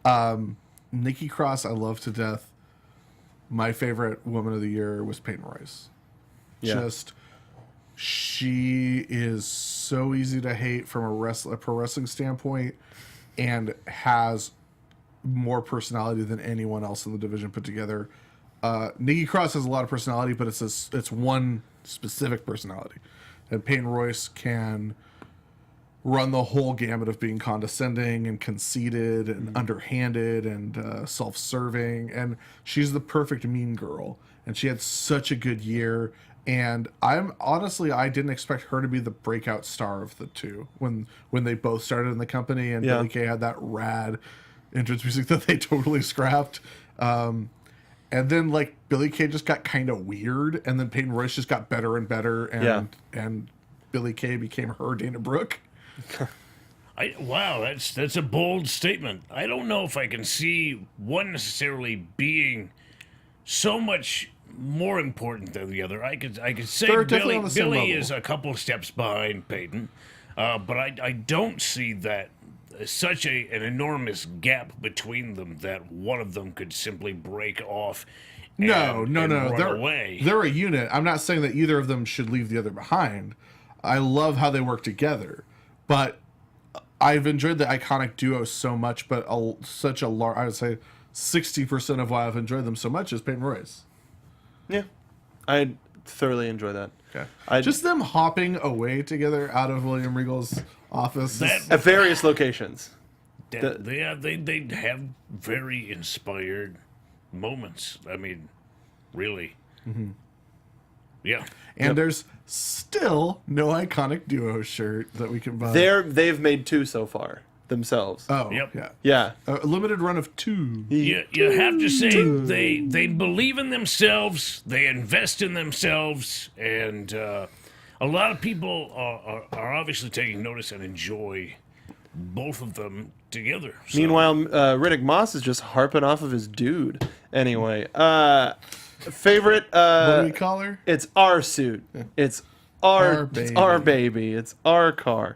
Speaker 4: her. Nikki Cross, I love to death. My favorite woman of the year was Peyton Royce.
Speaker 1: Yeah.
Speaker 4: She is so easy to hate from a pro wrestling standpoint, and has more personality than anyone else in the division put together. Nikki Cross has a lot of personality, but it's one specific personality, and Peyton Royce can run the whole gamut of being condescending and conceited and underhanded and self-serving, and she's the perfect mean girl, and she had such a good year. And I didn't expect her to be the breakout star of the two when they both started in the company, and
Speaker 1: Yeah.
Speaker 4: Billie Kay had that rad entrance music that they totally scrapped. And then like Billie Kay just got kind of weird, and then Peyton Royce just got better and better, and Billie Kay became her Dana Brooke.
Speaker 3: Wow, that's a bold statement. I don't know if I can see one necessarily being so much more important than the other. I could say
Speaker 4: They're definitely on the same
Speaker 3: Billy
Speaker 4: level.
Speaker 3: is a couple steps behind Peyton, but I don't see that such an enormous gap between them that one of them could simply break off.
Speaker 4: No.
Speaker 3: and run away.
Speaker 4: They're a unit. I'm not saying that either of them should leave the other behind. I love how they work together, but I've enjoyed the iconic duo so much. But such a large, I would say, 60% of why I've enjoyed them so much is Peyton Royce.
Speaker 1: Yeah, I thoroughly enjoy that.
Speaker 4: Okay, just them hopping away together out of William Regal's office.
Speaker 1: At various locations.
Speaker 3: They have very inspired moments. I mean, really.
Speaker 4: Mm-hmm.
Speaker 3: Yeah.
Speaker 4: And there's still no iconic duo shirt that we can buy.
Speaker 1: They've made 2 so far themselves.
Speaker 4: Oh,
Speaker 3: Yep.
Speaker 4: yeah.
Speaker 1: Yeah.
Speaker 4: A limited run of 2.
Speaker 3: You have to say they believe in themselves, they invest in themselves, and a lot of people are obviously taking notice and enjoy both of them together. So.
Speaker 1: Meanwhile, Riddick Moss is just harping off of his dude. Anyway, favorite.
Speaker 4: What do we call her?
Speaker 1: It's our suit. It's our
Speaker 4: baby.
Speaker 1: It's our baby. It's our car.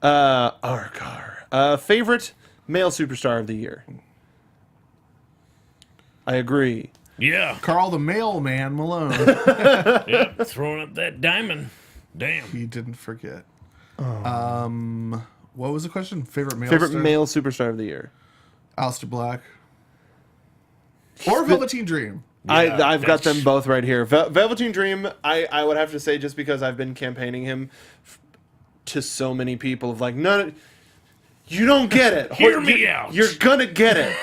Speaker 1: Our car. Favorite male superstar of the year. I agree.
Speaker 3: Yeah.
Speaker 4: Carl the Mailman Malone.
Speaker 3: Yep, throwing up that diamond. Damn.
Speaker 4: He didn't forget. What was the question? Favorite male
Speaker 1: Favorite
Speaker 4: star?
Speaker 1: male superstar of the year.
Speaker 4: Aleister Black. Or Velveteen Dream.
Speaker 3: Yeah,
Speaker 1: I've got them
Speaker 3: that's-
Speaker 1: both right here. Velveteen Dream, I would have to say, just because I've been campaigning him to so many people of like, no, you don't get it.
Speaker 3: Hear me out.
Speaker 1: You're gonna get it.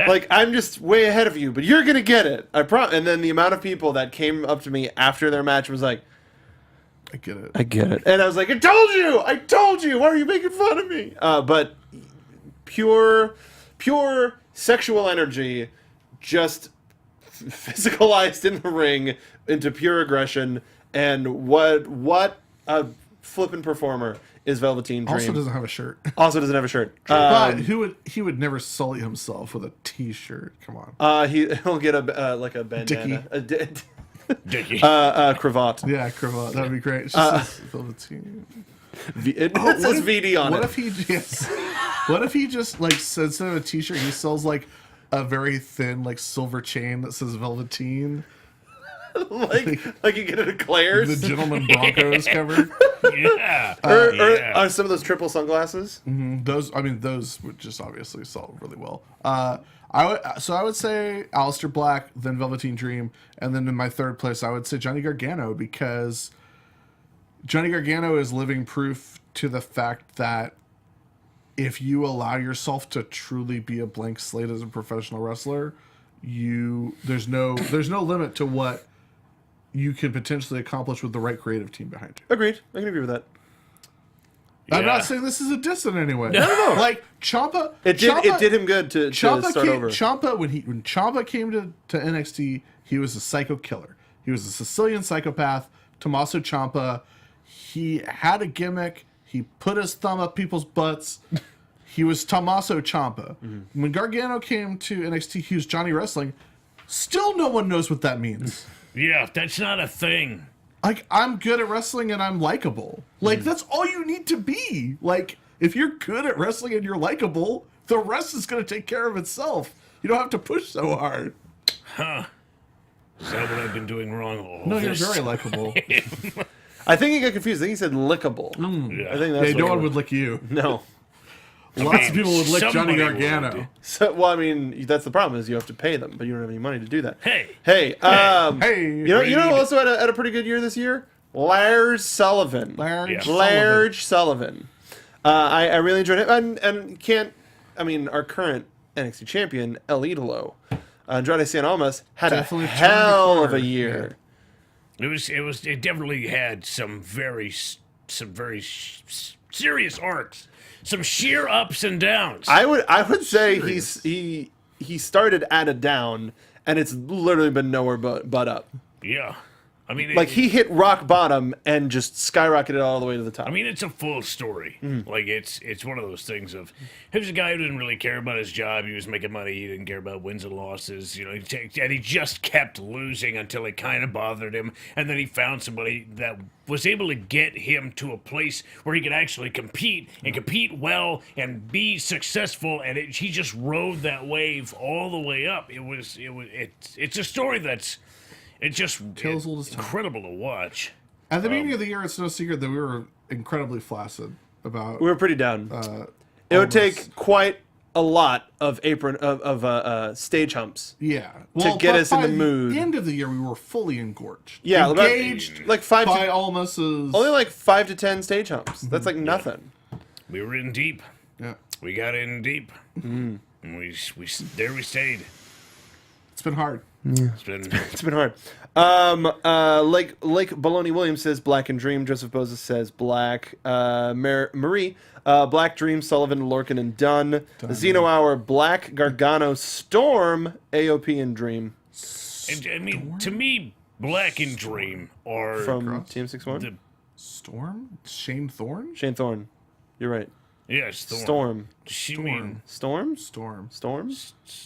Speaker 1: Like, I'm just way ahead of you, but you're gonna get it. And then the amount of people that came up to me after their match was like,
Speaker 4: I get it.
Speaker 1: I get it. And I was like, I told you. Why are you making fun of me? But pure sexual energy, just physicalized in the ring into pure aggression. And what a flippin' performer is Velveteen Dream.
Speaker 4: Also doesn't have a shirt.
Speaker 1: Also doesn't have a shirt.
Speaker 4: But he would never sully himself with a t-shirt. Come on.
Speaker 1: He'll get a like a bandana,
Speaker 3: Dickie.
Speaker 1: cravat.
Speaker 4: Yeah, cravat. That would be great. It just says Velveteen.
Speaker 1: It
Speaker 4: What
Speaker 1: says
Speaker 4: if-
Speaker 1: VD on
Speaker 4: what
Speaker 1: it.
Speaker 4: if he just what if he just like instead of a t-shirt he sells like a very thin like silver chain that says Velveteen?
Speaker 1: like you get it at Claire's.
Speaker 4: The Gentleman Broncos cover.
Speaker 3: Yeah.
Speaker 1: Or
Speaker 3: Yeah.
Speaker 1: some of those triple sunglasses.
Speaker 4: Those would just obviously sell really well. I would say Aleister Black, then Velveteen Dream, and then in my third place I would say Johnny Gargano, because Johnny Gargano is living proof to the fact that if you allow yourself to truly be a blank slate as a professional wrestler, there's no limit to what you could potentially accomplish with the right creative team behind you.
Speaker 1: Agreed. I can agree with that.
Speaker 4: I'm
Speaker 3: Yeah.
Speaker 4: not saying this is a diss in any way. No. Like Ciampa,
Speaker 1: It did him good to start over.
Speaker 4: Ciampa, when Ciampa came to NXT, he was a psycho killer. He was a Sicilian psychopath. Tommaso Ciampa, he had a gimmick. He put his thumb up people's butts. He was Tommaso Ciampa. When Gargano came to NXT, he was Johnny Wrestling. Still, no one knows what that means.
Speaker 3: Yeah, that's not a thing.
Speaker 4: Like, I'm good at wrestling and I'm likable. Like, that's all you need to be. Like, if you're good at wrestling and you're likable, the rest is going to take care of itself. You don't have to push so hard.
Speaker 3: Huh. Is that what I've been doing wrong all
Speaker 4: No, you're
Speaker 3: this
Speaker 4: very likable.
Speaker 1: I think he got confused. I think he said lickable.
Speaker 3: Yeah.
Speaker 1: I think that's
Speaker 4: Hey,
Speaker 1: what
Speaker 4: no
Speaker 1: it
Speaker 4: one
Speaker 1: was.
Speaker 4: would lick you.
Speaker 1: No.
Speaker 4: Lots of people would lick Johnny
Speaker 3: somebody
Speaker 4: Gargano.
Speaker 3: would.
Speaker 1: So, well, I mean, that's the problem is you have to pay them, but you don't have any money to do that.
Speaker 3: Hey.
Speaker 1: Hey.
Speaker 4: Hey.
Speaker 1: You know who also had a pretty good year this year? Lars Sullivan.
Speaker 4: Large
Speaker 3: Yeah.
Speaker 1: Lars Sullivan. I really enjoyed it, and can't. I mean, our current NXT champion El Idolo, Andrade Cien Almas, had
Speaker 4: Definitely
Speaker 1: a
Speaker 4: turned the
Speaker 1: hell of
Speaker 4: corner.
Speaker 1: a year.
Speaker 3: It definitely had some very serious arcs, some sheer ups and downs.
Speaker 1: I would say he started at a down, and it's literally been nowhere but up.
Speaker 3: Yeah, I mean,
Speaker 1: Like he hit rock bottom and just skyrocketed all the way to the top.
Speaker 3: I mean, it's a full story.
Speaker 1: Mm.
Speaker 3: Like it's one of those things of he was a guy who didn't really care about his job. He was making money. He didn't care about wins and losses. You know, and he just kept losing until it kind of bothered him. And then he found somebody that was able to get him to a place where he could actually compete and compete well and be successful. And he just rode that wave all the way up. It's a story that's. It's just
Speaker 4: Tales old as time.
Speaker 3: incredible to watch.
Speaker 4: At the beginning of the year, it's no secret that we were incredibly flaccid about.
Speaker 1: we were pretty down. It would take quite a lot of stage humps.
Speaker 4: Yeah.
Speaker 1: get
Speaker 4: but
Speaker 1: us in
Speaker 4: by
Speaker 1: the mood.
Speaker 4: end of the year, we were fully engorged.
Speaker 1: Yeah,
Speaker 4: engaged
Speaker 1: like 5
Speaker 4: by
Speaker 1: to
Speaker 4: Almas's.
Speaker 1: only like 5 to 10 stage humps. That's like nothing.
Speaker 3: We were in deep.
Speaker 4: Yeah.
Speaker 3: We got in deep. And we stayed.
Speaker 4: It's been hard.
Speaker 3: It's been
Speaker 1: It's been hard. Like Baloney Williams says Black and Dream. Joseph Boza says Black. Marie, Black, Dream, Sullivan, Lorcan, and Dunn. Zeno Hour, Black, Gargano, Storm, AOP, and Dream
Speaker 3: I mean, to me, Black and Dream are
Speaker 1: from Team 6-1.
Speaker 3: the
Speaker 4: Storm? Shane Thorne?
Speaker 1: Shane Thorne. You're right.
Speaker 3: Yeah, Storm.
Speaker 1: Storm.
Speaker 3: She
Speaker 4: Storm.
Speaker 3: mean
Speaker 1: Storm?
Speaker 4: Storm.
Speaker 1: Storm?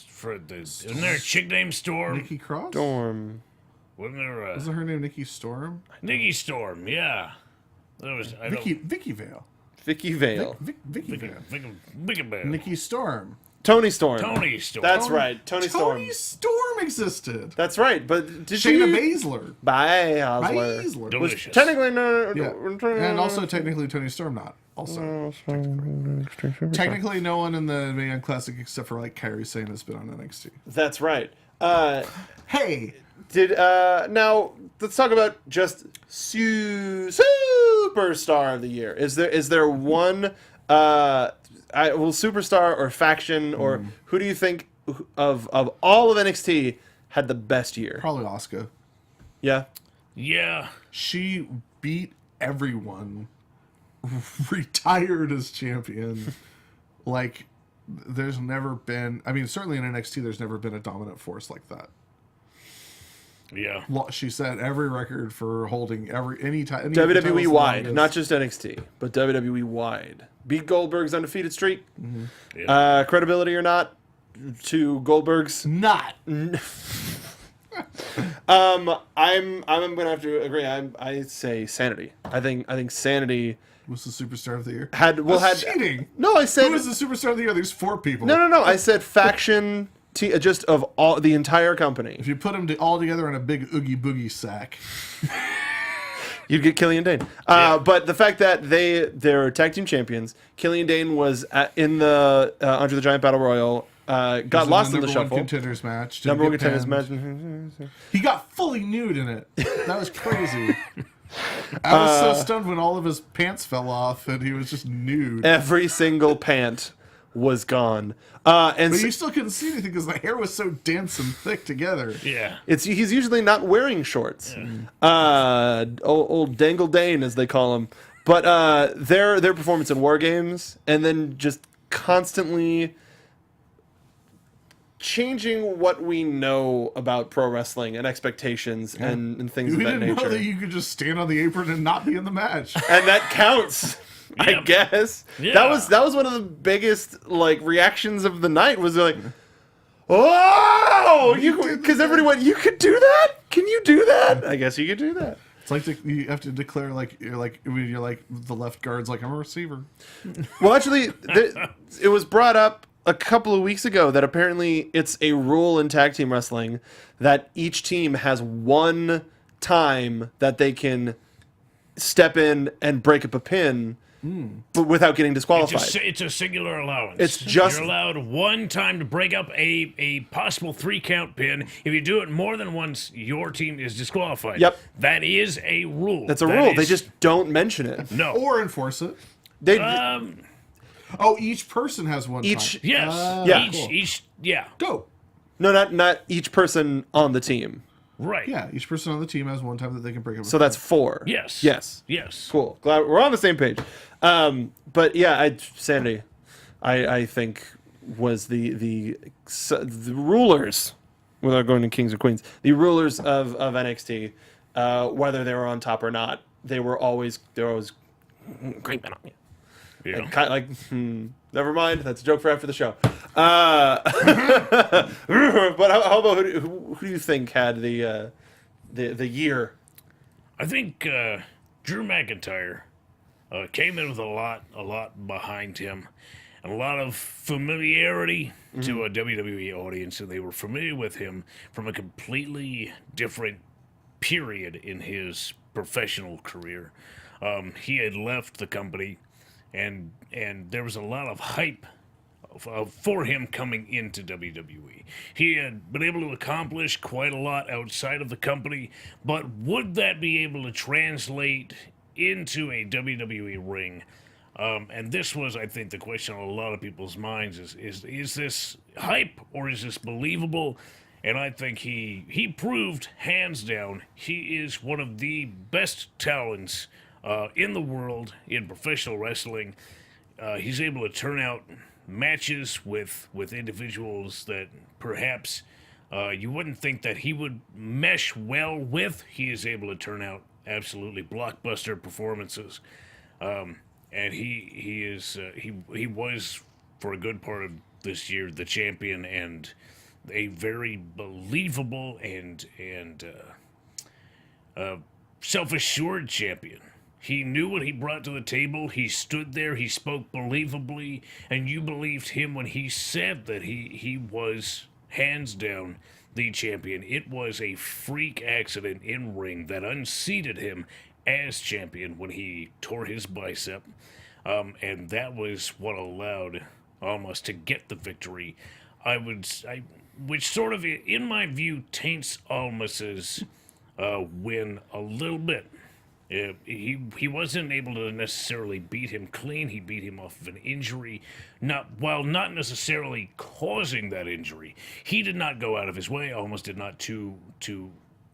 Speaker 3: for the isn't there a chick named Storm?
Speaker 4: Nikki Cross?
Speaker 1: Storm.
Speaker 3: Wasn't there a
Speaker 4: Wasn't her name Nikki Storm?
Speaker 3: Nikki Storm? Yeah. That was I
Speaker 4: Vicky Vale.
Speaker 1: Vicky Vale.
Speaker 4: Vicky Vale.
Speaker 3: don't.
Speaker 4: Nikki Storm.
Speaker 1: Tony Storm.
Speaker 3: Tony Storm.
Speaker 1: That's right. Tony Storm.
Speaker 4: Tony Storm existed.
Speaker 1: That's right. But did
Speaker 4: Shayna
Speaker 1: you...
Speaker 4: Baszler.
Speaker 1: Baszler.
Speaker 4: Baszler.
Speaker 3: Delicious.
Speaker 1: Which technically no.
Speaker 4: Yeah. And also technically Tony Storm not. Also. Technically no one in the Man Classic except for like Kairi Sane has been on NXT.
Speaker 1: That's right.
Speaker 4: Hey.
Speaker 1: Did now let's talk about just superstar of the year. Is there one superstar or faction or who do you think of all of NXT had the best year?
Speaker 4: Probably Asuka.
Speaker 1: Yeah.
Speaker 3: Yeah.
Speaker 4: She beat everyone. Retired as champion. Like there's never been, I mean certainly in NXT there's never been a dominant force like that.
Speaker 3: Yeah.
Speaker 4: She set every record for holding any time.
Speaker 1: WWE wide, not just NXT, but WWE wide. Beat Goldberg's undefeated streak.
Speaker 3: Mm-hmm. Yeah.
Speaker 1: Credibility or not to Goldberg's.
Speaker 4: Not.
Speaker 1: I'm gonna have to agree. I say Sanity. I think Sanity
Speaker 4: Was the superstar of the year?
Speaker 1: had
Speaker 4: cheating.
Speaker 1: No, I said
Speaker 4: Who was the superstar of the year? There's 4 people.
Speaker 1: no. I said faction. Just of all the entire company.
Speaker 4: If you put them all together in a big oogie boogie sack,
Speaker 1: You'd get Killian Dane. But the fact that they're tag team champions, Killian Dane was in the Andre the Giant Battle Royal, got lost in the shuffle.
Speaker 4: Number 1 contenders match. didn't
Speaker 1: Number one
Speaker 4: get
Speaker 1: contenders
Speaker 4: pinned.
Speaker 1: match.
Speaker 4: He got fully nude in it. That was crazy. I was so stunned when all of his pants fell off and he was just nude.
Speaker 1: Every single pant was gone. And
Speaker 4: But you still couldn't see anything because the hair was so dense and thick together.
Speaker 3: Yeah.
Speaker 1: he's usually not wearing shorts. Old Dangle Dane, as they call him. But their performance in War Games, and then just constantly changing what we know about pro wrestling and expectations and things
Speaker 4: We
Speaker 1: of that
Speaker 4: didn't know
Speaker 1: nature.
Speaker 4: that you could just stand on the apron and not be in the match.
Speaker 1: And that counts. I
Speaker 3: Yep.
Speaker 1: guess
Speaker 3: Yeah.
Speaker 1: that was one of the biggest like reactions of the night was like, oh, because everybody went, you could do that? Can you do that? I guess you could do that.
Speaker 4: It's like you have to declare you're like the left guard's like I'm a receiver.
Speaker 1: Well, actually, it was brought up a couple of weeks ago that apparently it's a rule in tag team wrestling that each team has one time that they can step in and break up a pin. But without getting disqualified.
Speaker 3: It's a singular allowance.
Speaker 1: It's just-
Speaker 3: You're allowed one time to break up a possible 3-count pin. If you do it more than once, your team is disqualified.
Speaker 1: Yep.
Speaker 3: That is a rule.
Speaker 1: That's a
Speaker 3: That
Speaker 1: rule.
Speaker 3: is-
Speaker 1: They just don't mention it.
Speaker 3: no.
Speaker 4: Or enforce it.
Speaker 1: They
Speaker 4: Oh, each person has one
Speaker 1: each
Speaker 4: time.
Speaker 3: Yes.
Speaker 1: Yeah.
Speaker 3: Each. Yeah.
Speaker 4: Go.
Speaker 1: no, not each person on the team.
Speaker 3: Right.
Speaker 4: Yeah, each person on the team has one time that they can break up.
Speaker 1: So that's 4.
Speaker 3: Yes.
Speaker 1: Yes.
Speaker 3: Yes.
Speaker 1: Cool. Glad we're on the same page. But yeah, Sanity, I think was the rulers, without going to kings or queens, the rulers of NXT, whether they were on top or not, they were always great men on you.
Speaker 3: Yeah.
Speaker 1: Kind of like, never mind. That's a joke for after the show. But how about who do you think had the year?
Speaker 3: I think Drew McIntyre came in with a lot behind him, and a lot of familiarity to a WWE audience, and they were familiar with him from a completely different period in his professional career. He had left the company, and there was a lot of hype for him coming into WWE. He had been able to accomplish quite a lot outside of the company, but would that be able to translate into a WWE ring? And this was, I think, the question on a lot of people's minds is this hype or is this believable? And I think he proved, hands down, he is one of the best talents in the world in professional wrestling. He's able to turn out matches with individuals that perhaps you wouldn't think that he would mesh well with. He is able to turn out absolutely blockbuster performances. And he was for a good part of this year the champion and a very believable and self-assured champion. He knew what he brought to the table. He stood there. He spoke believably, and you believed him when he said that he was hands down the champion. It was a freak accident in ring that unseated him as champion when he tore his bicep, and that was what allowed Almas to get the victory. Which sort of, in my view, taints Almas's win a little bit. He wasn't able to necessarily beat him clean. He beat him off of an injury, while not necessarily causing that injury. He did not go out of his way. Almost did not to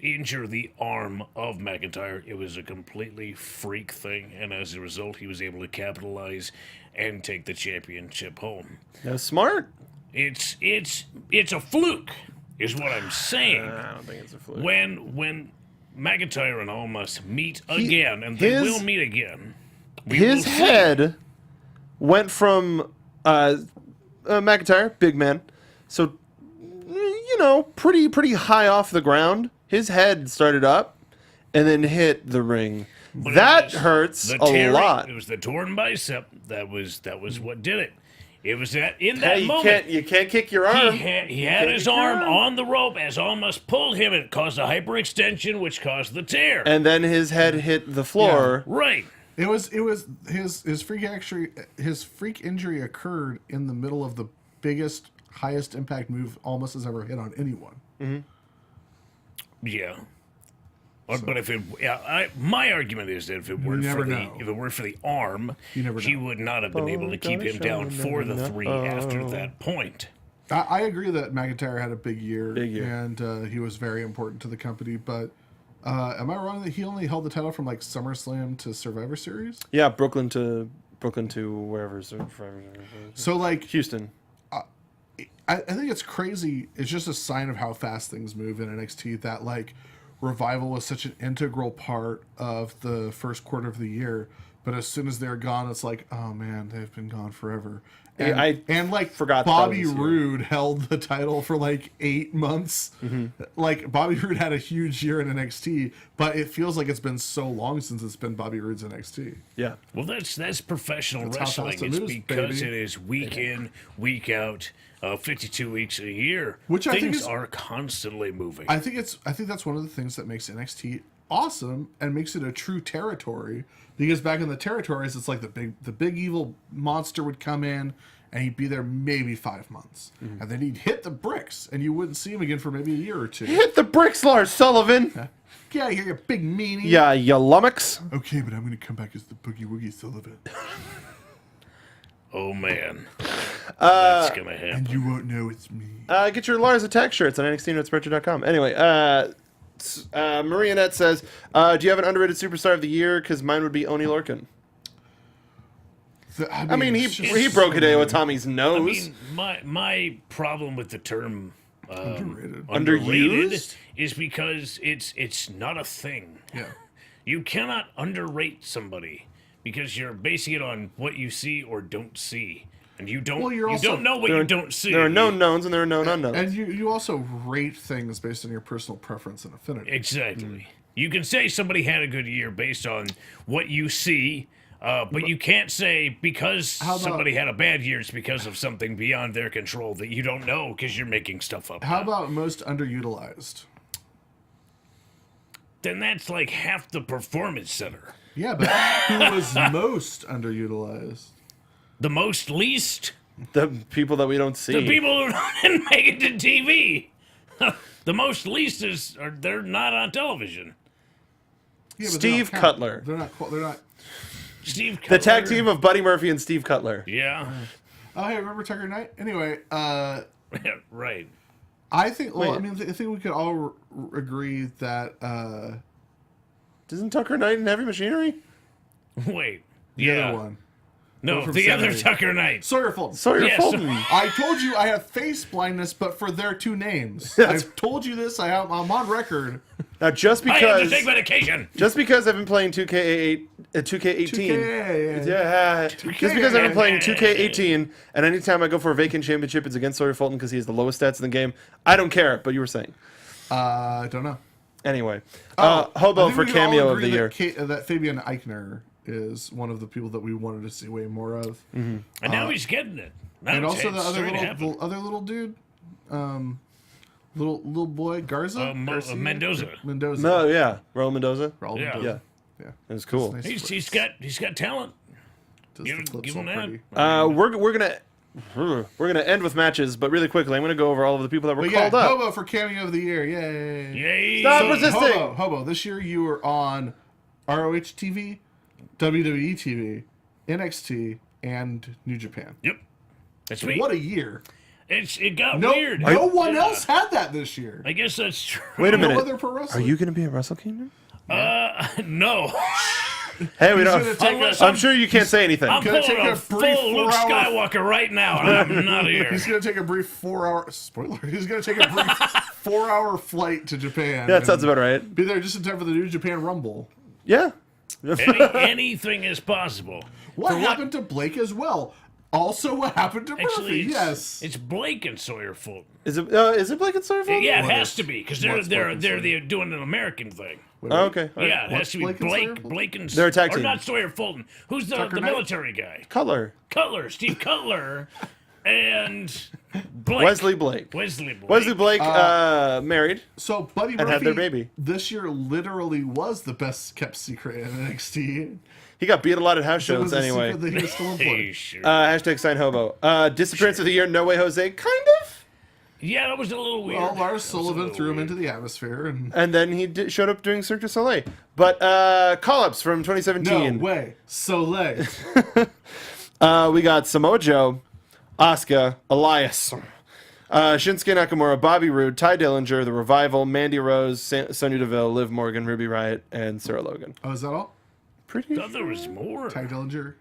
Speaker 3: injure the arm of McIntyre. It was a completely freak thing, and as a result, he was able to capitalize and take the championship home.
Speaker 1: That's smart.
Speaker 3: It's a fluke, is what I'm saying.
Speaker 1: I don't think it's a fluke.
Speaker 3: When McIntyre and Almas meet again, and they will meet again.
Speaker 1: His head went from McIntyre, big man, so pretty high off the ground. His head started up and then hit the ring.
Speaker 3: But
Speaker 1: that hurts a lot.
Speaker 3: It was the torn bicep that was what did it. It was that moment.
Speaker 1: You can't kick your arm.
Speaker 3: He had his arm on the rope as Almas pulled him. It caused a hyperextension, which caused the tear.
Speaker 1: And then his head hit the floor.
Speaker 3: Yeah, right.
Speaker 4: It was his freak injury occurred in the middle of the biggest, highest impact move Almas has ever hit on anyone.
Speaker 1: Mm-hmm.
Speaker 3: Yeah. But my argument is that if it weren't for the arm, he would not have been able to keep him down for the 3 after that point.
Speaker 4: I agree that McIntyre had a big year. And he was very important to the company. But am I wrong that he only held the title from like SummerSlam to Survivor Series?
Speaker 1: Yeah, Brooklyn to wherever.
Speaker 4: So like
Speaker 1: Houston.
Speaker 4: I think it's crazy. It's just a sign of how fast things move in NXT that like Revival was such an integral part of the first quarter of the year, but as soon as they're gone, it's like, oh man, they've been gone forever. And like
Speaker 1: forgot
Speaker 4: Bobby Roode held the title for like 8 months. Mm-hmm. Like Bobby Roode had a huge year in NXT, but it feels like it's been so long since it's been Bobby Roode's NXT.
Speaker 1: Yeah.
Speaker 3: Well, that's professional wrestling. It's because it is week in, week out, 52 weeks a year.
Speaker 4: Which I think
Speaker 3: are constantly moving.
Speaker 4: I think that's one of the things that makes NXT awesome and makes it a true territory. Because back in the territories, it's like the big evil monster would come in and he'd be there maybe 5 months. Mm-hmm. And then he'd hit the bricks and you wouldn't see him again for maybe a year or 2.
Speaker 1: Hit the bricks, Lars Sullivan!
Speaker 4: Get out of here, you big meanie.
Speaker 1: Yeah, you lummox.
Speaker 4: Okay, but I'm going to come back as the Boogie Woogie Sullivan.
Speaker 3: Oh, man. That's going to happen.
Speaker 4: And you won't know it's me.
Speaker 1: Get your Lars Attack shirts on NXT.Spreadshirt.com. Anyway, Marianette says, do you have an underrated superstar of the year? Because mine would be Oni Lorcan. I mean he broke Hideo Itami's nose.
Speaker 3: I mean, my problem with the term
Speaker 4: underrated
Speaker 3: is because it's not a thing.
Speaker 4: Yeah.
Speaker 3: You cannot underrate somebody because you're basing it on what you see or don't see. And you don't know what you don't see.
Speaker 1: There are known knowns and there are known unknowns.
Speaker 4: And you also rate things based on your personal preference and affinity.
Speaker 3: Exactly. Mm. You can say somebody had a good year based on what you see, but you can't say because somebody had a bad year, it's because of something beyond their control that you don't know because you're making stuff up.
Speaker 4: How about most underutilized?
Speaker 3: Then that's like half the Performance Center.
Speaker 4: Yeah, but who was most underutilized?
Speaker 3: The most least?
Speaker 1: The people that we don't see.
Speaker 3: The people who didn't make it to TV. The most least they're not on television.
Speaker 4: Yeah,
Speaker 1: Steve Cutler.
Speaker 4: They're not.
Speaker 3: Steve Cutler.
Speaker 1: The tag team of Buddy Murphy and Steve Cutler.
Speaker 3: Yeah.
Speaker 4: Oh, hey, remember Tucker Knight? Anyway,
Speaker 3: right.
Speaker 4: I think. Well, I think we could all agree that.
Speaker 1: Isn't Tucker Knight in Heavy Machinery?
Speaker 3: Wait.
Speaker 4: The other one.
Speaker 3: No, the other Tucker Knight.
Speaker 4: Sawyer Fulton.
Speaker 1: Fulton.
Speaker 4: I told you I have face blindness, but for their two names. I've told you this. I'm on record.
Speaker 1: Now, just
Speaker 3: I have to
Speaker 1: because
Speaker 3: take medication.
Speaker 1: I've been playing 2K18,
Speaker 4: 2K,
Speaker 1: yeah, just because I've been playing 2K18, and anytime I go for a vacant championship, it's against Sawyer Fulton because he has the lowest stats in the game. I don't care, but you were saying.
Speaker 4: I don't know.
Speaker 1: Anyway,
Speaker 4: I
Speaker 1: Hobo
Speaker 4: think
Speaker 1: for
Speaker 4: we can all
Speaker 1: cameo of
Speaker 4: agree
Speaker 1: the year.
Speaker 4: that Fabian Eichner is one of the people that we wanted to see way more of.
Speaker 3: And now he's getting it. Now
Speaker 4: And
Speaker 3: it's-
Speaker 4: also
Speaker 3: it's
Speaker 4: the
Speaker 3: starting to
Speaker 4: other
Speaker 3: happen.
Speaker 4: other little dude, little boy Garza, Garcia?
Speaker 3: Mendoza.
Speaker 4: Mendoza.
Speaker 1: No, yeah, Raul Mendoza.
Speaker 4: Raul
Speaker 3: Yeah.
Speaker 4: Mendoza.
Speaker 1: Yeah,
Speaker 4: Yeah.
Speaker 1: it was cool.
Speaker 4: Nice
Speaker 3: He's
Speaker 4: flips.
Speaker 3: got talent.
Speaker 4: Does
Speaker 3: give-
Speaker 4: the flips
Speaker 3: give
Speaker 4: so
Speaker 3: him that.
Speaker 4: pretty.
Speaker 1: We're gonna end with matches, but really quickly, I'm gonna go over all of the people that were
Speaker 4: But yeah,
Speaker 1: called up.
Speaker 4: Hobo for cameo of the year. Yay.
Speaker 3: Yay.
Speaker 1: Stop
Speaker 4: So,
Speaker 1: resisting.
Speaker 4: Hobo, this year you were on ROH TV, WWE TV, NXT, and New Japan.
Speaker 3: Yep. That's sweet.
Speaker 4: What a year.
Speaker 3: It got
Speaker 4: No,
Speaker 3: weird.
Speaker 4: no one
Speaker 3: Yeah.
Speaker 4: else had that this year.
Speaker 3: I guess that's true.
Speaker 1: Wait a
Speaker 4: No
Speaker 1: minute.
Speaker 4: other pro
Speaker 1: Are
Speaker 4: wrestling.
Speaker 1: you gonna be at Wrestle Kingdom?
Speaker 3: No.
Speaker 1: Hey, we
Speaker 4: He's
Speaker 1: don't.
Speaker 4: gonna take
Speaker 3: Unless
Speaker 1: I'm sure you can't say anything.
Speaker 3: I'm
Speaker 4: Gonna
Speaker 3: pulling
Speaker 4: take
Speaker 3: a
Speaker 4: a
Speaker 3: full
Speaker 4: brief
Speaker 3: Luke
Speaker 4: 4 hour
Speaker 3: Skywalker right now, and I'm not here.
Speaker 4: He's going to take a brief 4-hour... Spoiler. He's going to take a brief 4-hour flight to Japan.
Speaker 1: Yeah, that sounds
Speaker 4: and
Speaker 1: about right.
Speaker 4: Be there just in time for the New Japan Rumble.
Speaker 1: Yeah.
Speaker 3: Anything is possible.
Speaker 4: What happened to Blake as well? Also, what happened to
Speaker 3: Actually,
Speaker 4: Murphy? Yes.
Speaker 3: it's Blake and Sawyer Fulton.
Speaker 1: Is it Blake and Sawyer Fulton?
Speaker 3: Yeah, it
Speaker 4: What
Speaker 3: has
Speaker 4: is-
Speaker 3: to be because
Speaker 4: what's
Speaker 3: they're
Speaker 4: Blake and
Speaker 3: they're doing an American thing.
Speaker 4: Wait,
Speaker 1: Oh, okay. All right.
Speaker 3: Yeah, it has to be
Speaker 4: Blake and Sawyer Fulton?
Speaker 3: Blake and
Speaker 1: They're a tag
Speaker 3: or
Speaker 1: team.
Speaker 3: not Sawyer Fulton. Who's the
Speaker 4: Tucker Knight?
Speaker 3: military guy?
Speaker 1: Color.
Speaker 3: Cutler, Steve Cutler, and Blake.
Speaker 1: Wesley Blake.
Speaker 3: Wesley
Speaker 1: Blake married.
Speaker 4: So, Buddy
Speaker 1: And
Speaker 4: Murphy
Speaker 1: had their baby.
Speaker 4: this year literally was the best kept secret in NXT.
Speaker 1: He got beat a lot at house
Speaker 4: It was
Speaker 1: shows
Speaker 4: a
Speaker 1: anyway.
Speaker 4: secret that he was still
Speaker 3: Hey,
Speaker 4: employed.
Speaker 3: sure.
Speaker 1: Hashtag sign hobo. Disappearance of the year, No Way Jose, kind of.
Speaker 3: Yeah, that was a little weird.
Speaker 4: Well, Lars
Speaker 3: That was a
Speaker 4: Sullivan
Speaker 3: little
Speaker 4: through him
Speaker 3: weird.
Speaker 4: into the atmosphere, and
Speaker 1: And then he showed up doing Cirque du Soleil. But call-ups from 2017.
Speaker 4: no way, Soleil.
Speaker 1: We got Samoa Joe, Asuka, Elias, Shinsuke Nakamura, Bobby Roode, Ty Dillinger, The Revival, Mandy Rose, Sonya Deville, Liv Morgan, Ruby Riott, and Sarah Logan.
Speaker 4: Oh, is that all?
Speaker 1: Pretty
Speaker 3: Thought there was more.
Speaker 4: Ty Dillinger.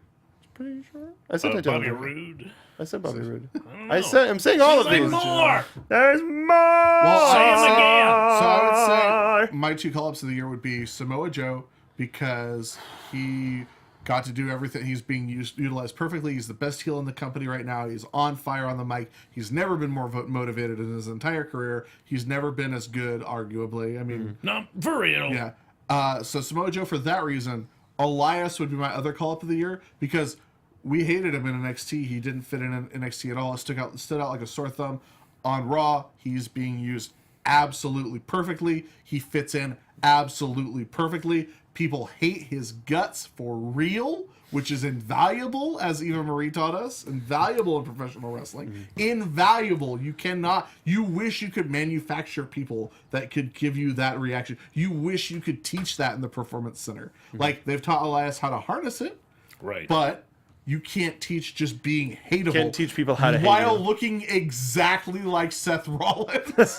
Speaker 1: sure. I said Ty
Speaker 3: Bobby
Speaker 1: Dillinger.
Speaker 3: Roode.
Speaker 1: I said Bobby Roode.
Speaker 3: know.
Speaker 1: I'm saying all of
Speaker 3: Like
Speaker 1: these.
Speaker 3: more.
Speaker 1: There's more.
Speaker 4: Well,
Speaker 3: Say 'em again.
Speaker 4: So I would say my two call-ups of the year would be Samoa Joe because he got to do everything. He's being utilized perfectly. He's the best heel in the company right now. He's on fire on the mic. He's never been more motivated in his entire career. He's never been as good, arguably. I mean,
Speaker 3: No, for real.
Speaker 4: yeah. So Samoa Joe for that reason. Elias would be my other call-up of the year because we hated him in NXT. He didn't fit in NXT at all. It stood out like a sore thumb. On Raw, he's being used absolutely perfectly. He fits in absolutely perfectly. People hate his guts for real, which is invaluable, as Eva Marie taught us. Invaluable in professional wrestling. Invaluable. You wish you could manufacture people that could give you that reaction. You wish you could teach that in the Performance Center. Like, they've taught Elias how to harness it,
Speaker 3: Right.
Speaker 4: but you can't teach just being hateable.
Speaker 1: Can't teach people how to hate
Speaker 4: while
Speaker 1: you.
Speaker 4: looking exactly like Seth Rollins.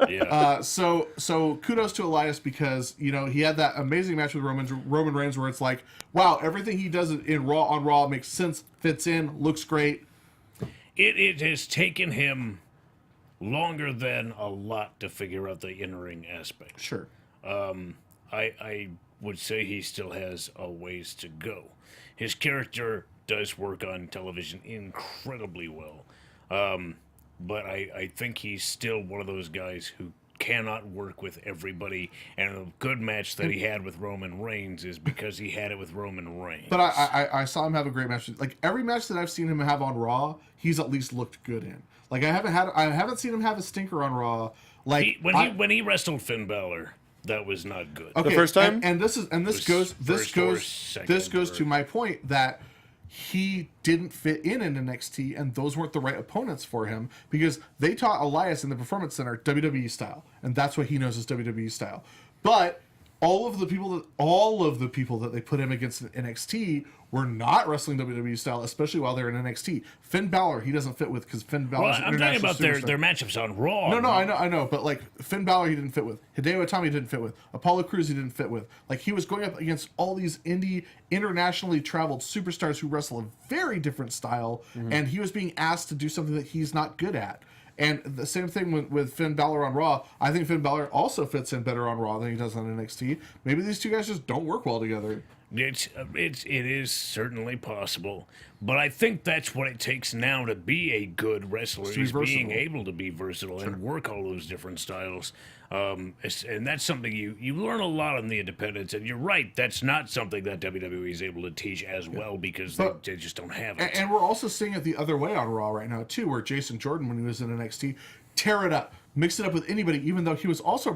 Speaker 3: Yeah.
Speaker 4: So kudos to Elias because he had that amazing match with Roman Reigns where it's like, wow, everything he does on Raw makes sense, fits in, looks great.
Speaker 3: It has taken him longer than a lot to figure out the in-ring aspect.
Speaker 4: Sure.
Speaker 3: I would say he still has a ways to go. His character does work on television incredibly well. But I think he's still one of those guys who cannot work with everybody. And a good match that he had with Roman Reigns is because he had it with Roman Reigns.
Speaker 4: But I saw him have a great match. Like every match that I've seen him have on Raw, he's at least looked good in. Like I haven't seen him have a stinker on Raw. Like
Speaker 3: when he wrestled Finn Balor, that was not good.
Speaker 4: Okay,
Speaker 1: The first time?
Speaker 4: and this goes
Speaker 3: second
Speaker 4: to my point that he didn't fit in NXT, and those weren't the right opponents for him because they taught Elias in the Performance Center WWE style, and that's what he knows is WWE style. But all of the people that they put him against in NXT were not wrestling WWE style, especially while they're in NXT. Finn Balor, he doesn't fit with because Finn Balor.
Speaker 3: Well, I'm talking about their matchups on Raw.
Speaker 4: No, I know, but like Finn Balor, he didn't fit with. Hideo Itami he didn't fit with. Apollo Crews, he didn't fit with. Like he was going up against all these internationally traveled superstars who wrestle a very different style, and he was being asked to do something that he's not good at. And the same thing with Finn Balor on Raw. I think Finn Balor also fits in better on Raw than he does on NXT. Maybe these two guys just don't work well together.
Speaker 3: It is certainly possible, but I think that's what it takes now to be a good wrestler, is being able to be versatile and work all those different styles. And that's something you learn a lot in the independents. And you're right, that's not something that WWE is able to teach as well because they just don't have it.
Speaker 4: And we're also seeing it the other way on Raw right now too, where Jason Jordan, when he was in NXT, tear it up, mix it up with anybody, even though he was also a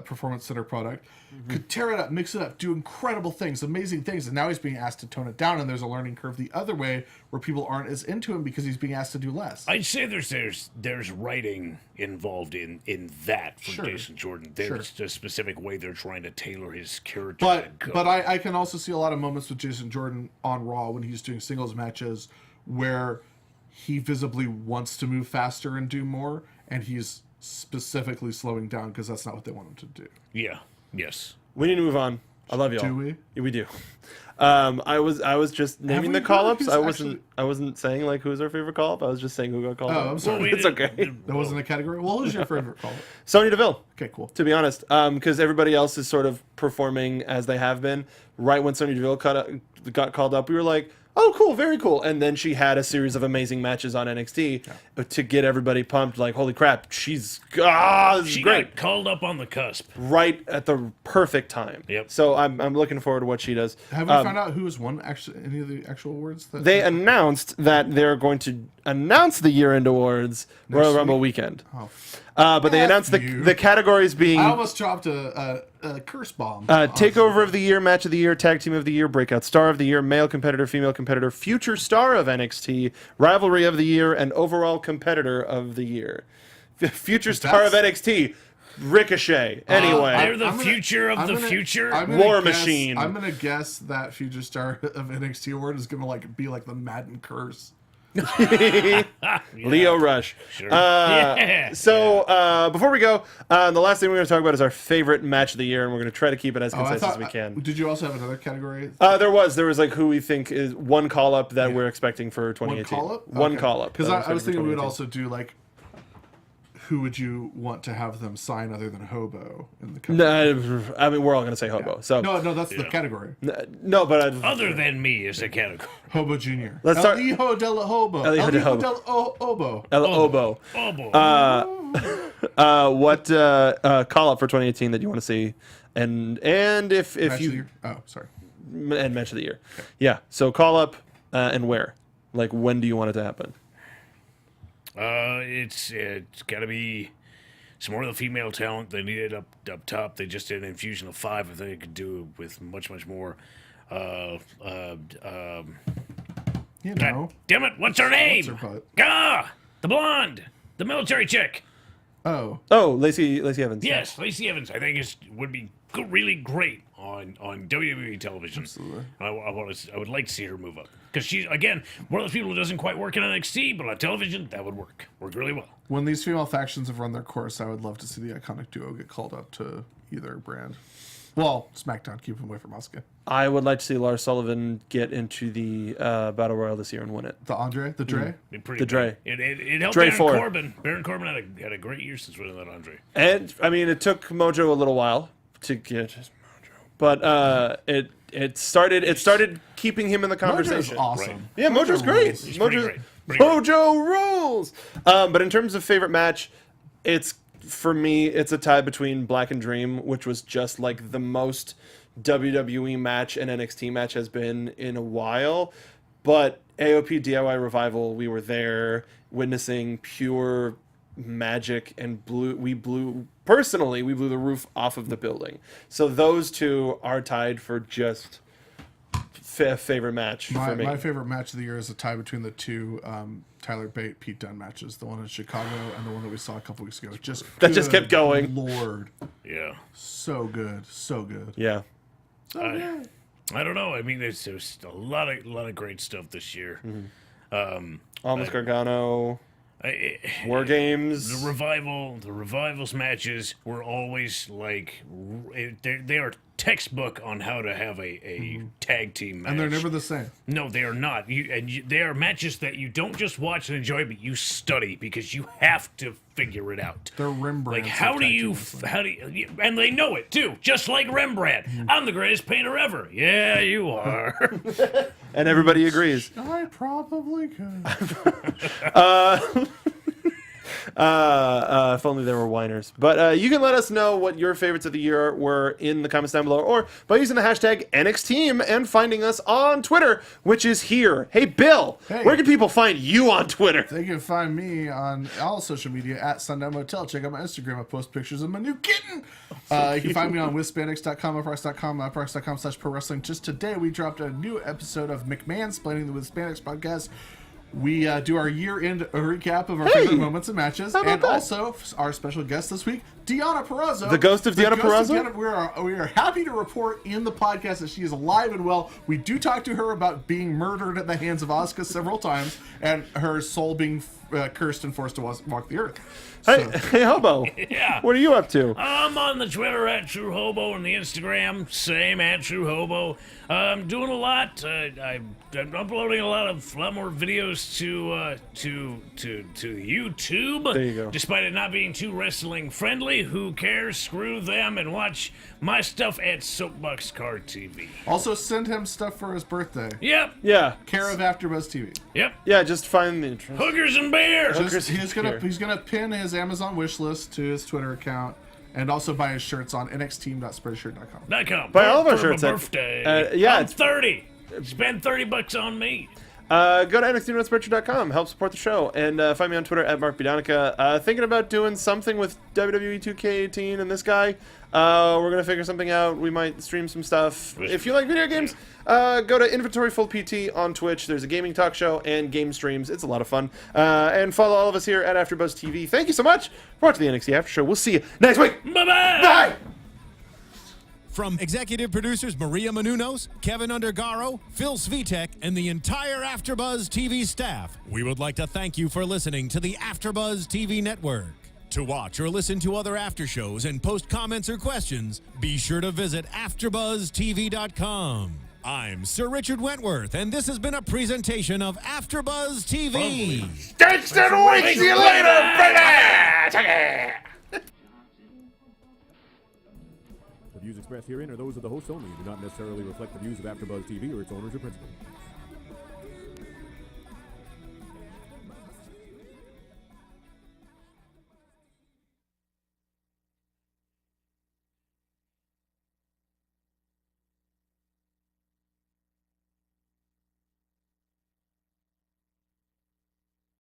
Speaker 4: performance center product, could tear it up, mix it up, do incredible things, amazing things, and now he's being asked to tone it down, and there's a learning curve the other way where people aren't as into him because he's being asked to do less.
Speaker 3: I'd say there's writing involved in that for Jason Jordan. There's a specific way they're trying to tailor his character.
Speaker 4: But I can also see a lot of moments with Jason Jordan on Raw when he's doing singles matches where he visibly wants to move faster and do more, and he's specifically slowing down because that's not what they want him to do.
Speaker 3: Yeah. Yes.
Speaker 1: We need to move on. I love y'all.
Speaker 4: Do we?
Speaker 1: Yeah, we do. I was just naming the call-ups. I wasn't saying like who's our favorite call-up. I was just saying who got called up.
Speaker 4: I'm sorry.
Speaker 1: It's okay.
Speaker 4: That wasn't a category. Well, who's your favorite call-up?
Speaker 1: Sonya Deville.
Speaker 4: Okay, cool.
Speaker 1: To be honest, because everybody else is sort of performing as they have been. Right when Sonya Deville got called up, we were like, oh, cool, very cool. And then she had a series of amazing matches on NXT to get everybody pumped. Like, holy crap, this is
Speaker 3: She
Speaker 1: great.
Speaker 3: got called up on the cusp.
Speaker 1: Right at the perfect time.
Speaker 3: Yep.
Speaker 1: So I'm looking forward to what she does.
Speaker 4: Have we found out who has won any of the actual awards?
Speaker 1: They announced that they're going to announce the year-end awards Royal Rumble weekend.
Speaker 4: Oh.
Speaker 1: But they announced the categories being...
Speaker 4: I almost dropped a curse bomb.
Speaker 1: Takeover of the Year, Match of the Year, Tag Team of the Year, Breakout Star of the Year, Male Competitor, Female Competitor, Future Star of NXT, Rivalry of the Year, and Overall Competitor of the Year. Future Star of NXT, Ricochet. Anyway.
Speaker 3: They're the future of the future.
Speaker 1: War Machine.
Speaker 4: I'm going to guess that Future Star of NXT award is going to be like the Madden curse.
Speaker 1: Leo Rush.
Speaker 3: Sure.
Speaker 1: Before we go, the last thing we're going to talk about is our favorite match of the year, and we're going to try to keep it as concise as we can.
Speaker 4: Did you also have another category?
Speaker 1: There was like who we think is one call up that we're expecting for 2018.
Speaker 4: One call up?
Speaker 1: One call up.
Speaker 4: Because I was thinking we would also do like, who would you want to have them sign other than Hobo in the category?
Speaker 1: No, I mean we're all going to say Hobo.
Speaker 4: Yeah.
Speaker 1: So
Speaker 4: no, that's the category.
Speaker 1: No, but
Speaker 3: Other than me is a category.
Speaker 4: Hobo Jr.
Speaker 1: Let's start.
Speaker 4: El Hijo del Hobo.
Speaker 1: El Hijo del
Speaker 4: Obo.
Speaker 1: El Obo. What call up for 2018 that you want to see, and if
Speaker 4: Match
Speaker 1: you
Speaker 4: of the year? Oh, sorry.
Speaker 1: And match of the year. Okay. Yeah. So call up and where? Like when do you want it to happen?
Speaker 3: It's got to be some more of the female talent. They need it up top. They just did an infusion of 5. I think they could do with much more.
Speaker 4: You know.
Speaker 3: Damn it! What's her name?
Speaker 4: What's her butt?
Speaker 3: The blonde, the military chick.
Speaker 4: Oh,
Speaker 1: Lacey Evans.
Speaker 3: Yes, Lacey Evans. I think would be really great on WWE television.
Speaker 4: Absolutely.
Speaker 3: I would like to see her move up because she's again one of those people who doesn't quite work in NXT, but on television that would work really well.
Speaker 4: When these female factions have run their course, I would love to see the iconic duo get called up to either brand. Well, SmackDown, keep them away from Asuka.
Speaker 1: I would like to see Lars Sullivan get into the Battle Royal this year and win it.
Speaker 4: The Andre, the Dre.
Speaker 1: The Dre.
Speaker 3: It helped
Speaker 1: Dre
Speaker 3: Baron
Speaker 1: 4.
Speaker 3: Corbin. Baron Corbin had a great year since winning that Andre.
Speaker 1: And I mean, it took Mojo a little while to get his Mojo, but it started keeping him in the conversation.
Speaker 4: Mojo's awesome.
Speaker 3: Right.
Speaker 1: Yeah, Mojo's great.
Speaker 3: He's pretty great.
Speaker 1: Mojo rules. But in terms of favorite match, for me, it's a tie between Black and Dream, which was just like the most WWE match and NXT match has been in a while. But AOP DIY Revival, we were there witnessing pure magic and we blew the roof off of the building. So those two are tied for just favorite match for me.
Speaker 4: My favorite match of the year is a tie between the two Tyler Bate, Pete Dunne matches. The one in Chicago and the one that we saw a couple weeks ago. Just
Speaker 1: kept going.
Speaker 4: Lord.
Speaker 3: Yeah.
Speaker 4: So good. So good.
Speaker 1: Yeah.
Speaker 3: I don't know. I mean, there's a lot of great stuff this year.
Speaker 1: Mm-hmm. Almost Gargano. War Games.
Speaker 3: The Revival's matches were always like they are textbook on how to have a tag team match.
Speaker 4: And they're never the same.
Speaker 3: No, they are not. They are matches that you don't just watch and enjoy, but you study because you have to figure it out.
Speaker 4: They're Rembrandt.
Speaker 3: Like, how do you, and they know it too, just like Rembrandt. I'm the greatest painter ever. Yeah, you are.
Speaker 1: And everybody agrees.
Speaker 4: I probably could.
Speaker 1: If only there were whiners. But you can let us know what your favorites of the year were in the comments down below, or by using the hashtag NXTeam and finding us on Twitter, which is here. Hey, Bill, where can people find you on Twitter?
Speaker 4: They can find me on all social media at Sundown Motel. Check out my Instagram. I post pictures of my new kitten. You can find me on withspandex.com, upworks.com/pro wrestling. Just today, we dropped a new episode of McMahon-splaining the With Spandex podcast. We do our year-end recap of our favorite moments and matches, and also our special guest this week, Deonna Purrazzo.
Speaker 1: The ghost of Deonna Purrazzo?
Speaker 4: We are happy to report in the podcast that she is alive and well. We do talk to her about being murdered at the hands of Asuka several times, and her soul being cursed and forced to walk the earth.
Speaker 1: Hey, Hobo.
Speaker 3: Yeah.
Speaker 1: What are you up to?
Speaker 3: I'm on the Twitter at True Hobo and the Instagram, same at True Hobo. I'm doing a lot. I'm uploading a lot more videos to YouTube.
Speaker 1: There you go.
Speaker 3: Despite it not being too wrestling friendly, who cares? Screw them and watch my stuff at Soapbox Card TV.
Speaker 4: Also, send him stuff for his birthday.
Speaker 3: Yep.
Speaker 1: Yeah.
Speaker 4: Care of AfterBuzz TV.
Speaker 3: Yep.
Speaker 1: Yeah, just find the interest.
Speaker 3: Hookers and beer.
Speaker 4: He's gonna pin his Amazon wish list to his Twitter account, and also buy his shirts on nxteam.spreadshirt.com.
Speaker 1: Buy all of our
Speaker 3: For my
Speaker 1: shirts.
Speaker 3: birthday.
Speaker 1: Yeah,
Speaker 3: I'm 30. Spend $30 on me.
Speaker 1: Go to nxteam.spreadshirt.com. Help support the show. And find me on Twitter at Mark Donica. Thinking about doing something with WWE 2K18 and this guy. We're going to figure something out. We might stream some stuff. If you like video games, go to Inventory Full PT on Twitch. There's a gaming talk show and game streams. It's a lot of fun. And follow all of us here at AfterBuzz TV. Thank you so much for watching the NXT After Show. We'll see you next week.
Speaker 3: Bye-bye.
Speaker 1: Bye!
Speaker 2: From executive producers Maria Menounos, Kevin Undergaro, Phil Svitek, and the entire AfterBuzz TV staff, we would like to thank you for listening to the AfterBuzz TV network. To watch or listen to other after shows and post comments or questions, be sure to visit AfterBuzzTV.com. I'm Sir Richard Wentworth, and this has been a presentation of AfterBuzz TV.
Speaker 1: Thanks and wait. See you later, baby!
Speaker 5: The views expressed herein are those of the hosts only and do not necessarily reflect the views of AfterBuzz TV or its owners or principals.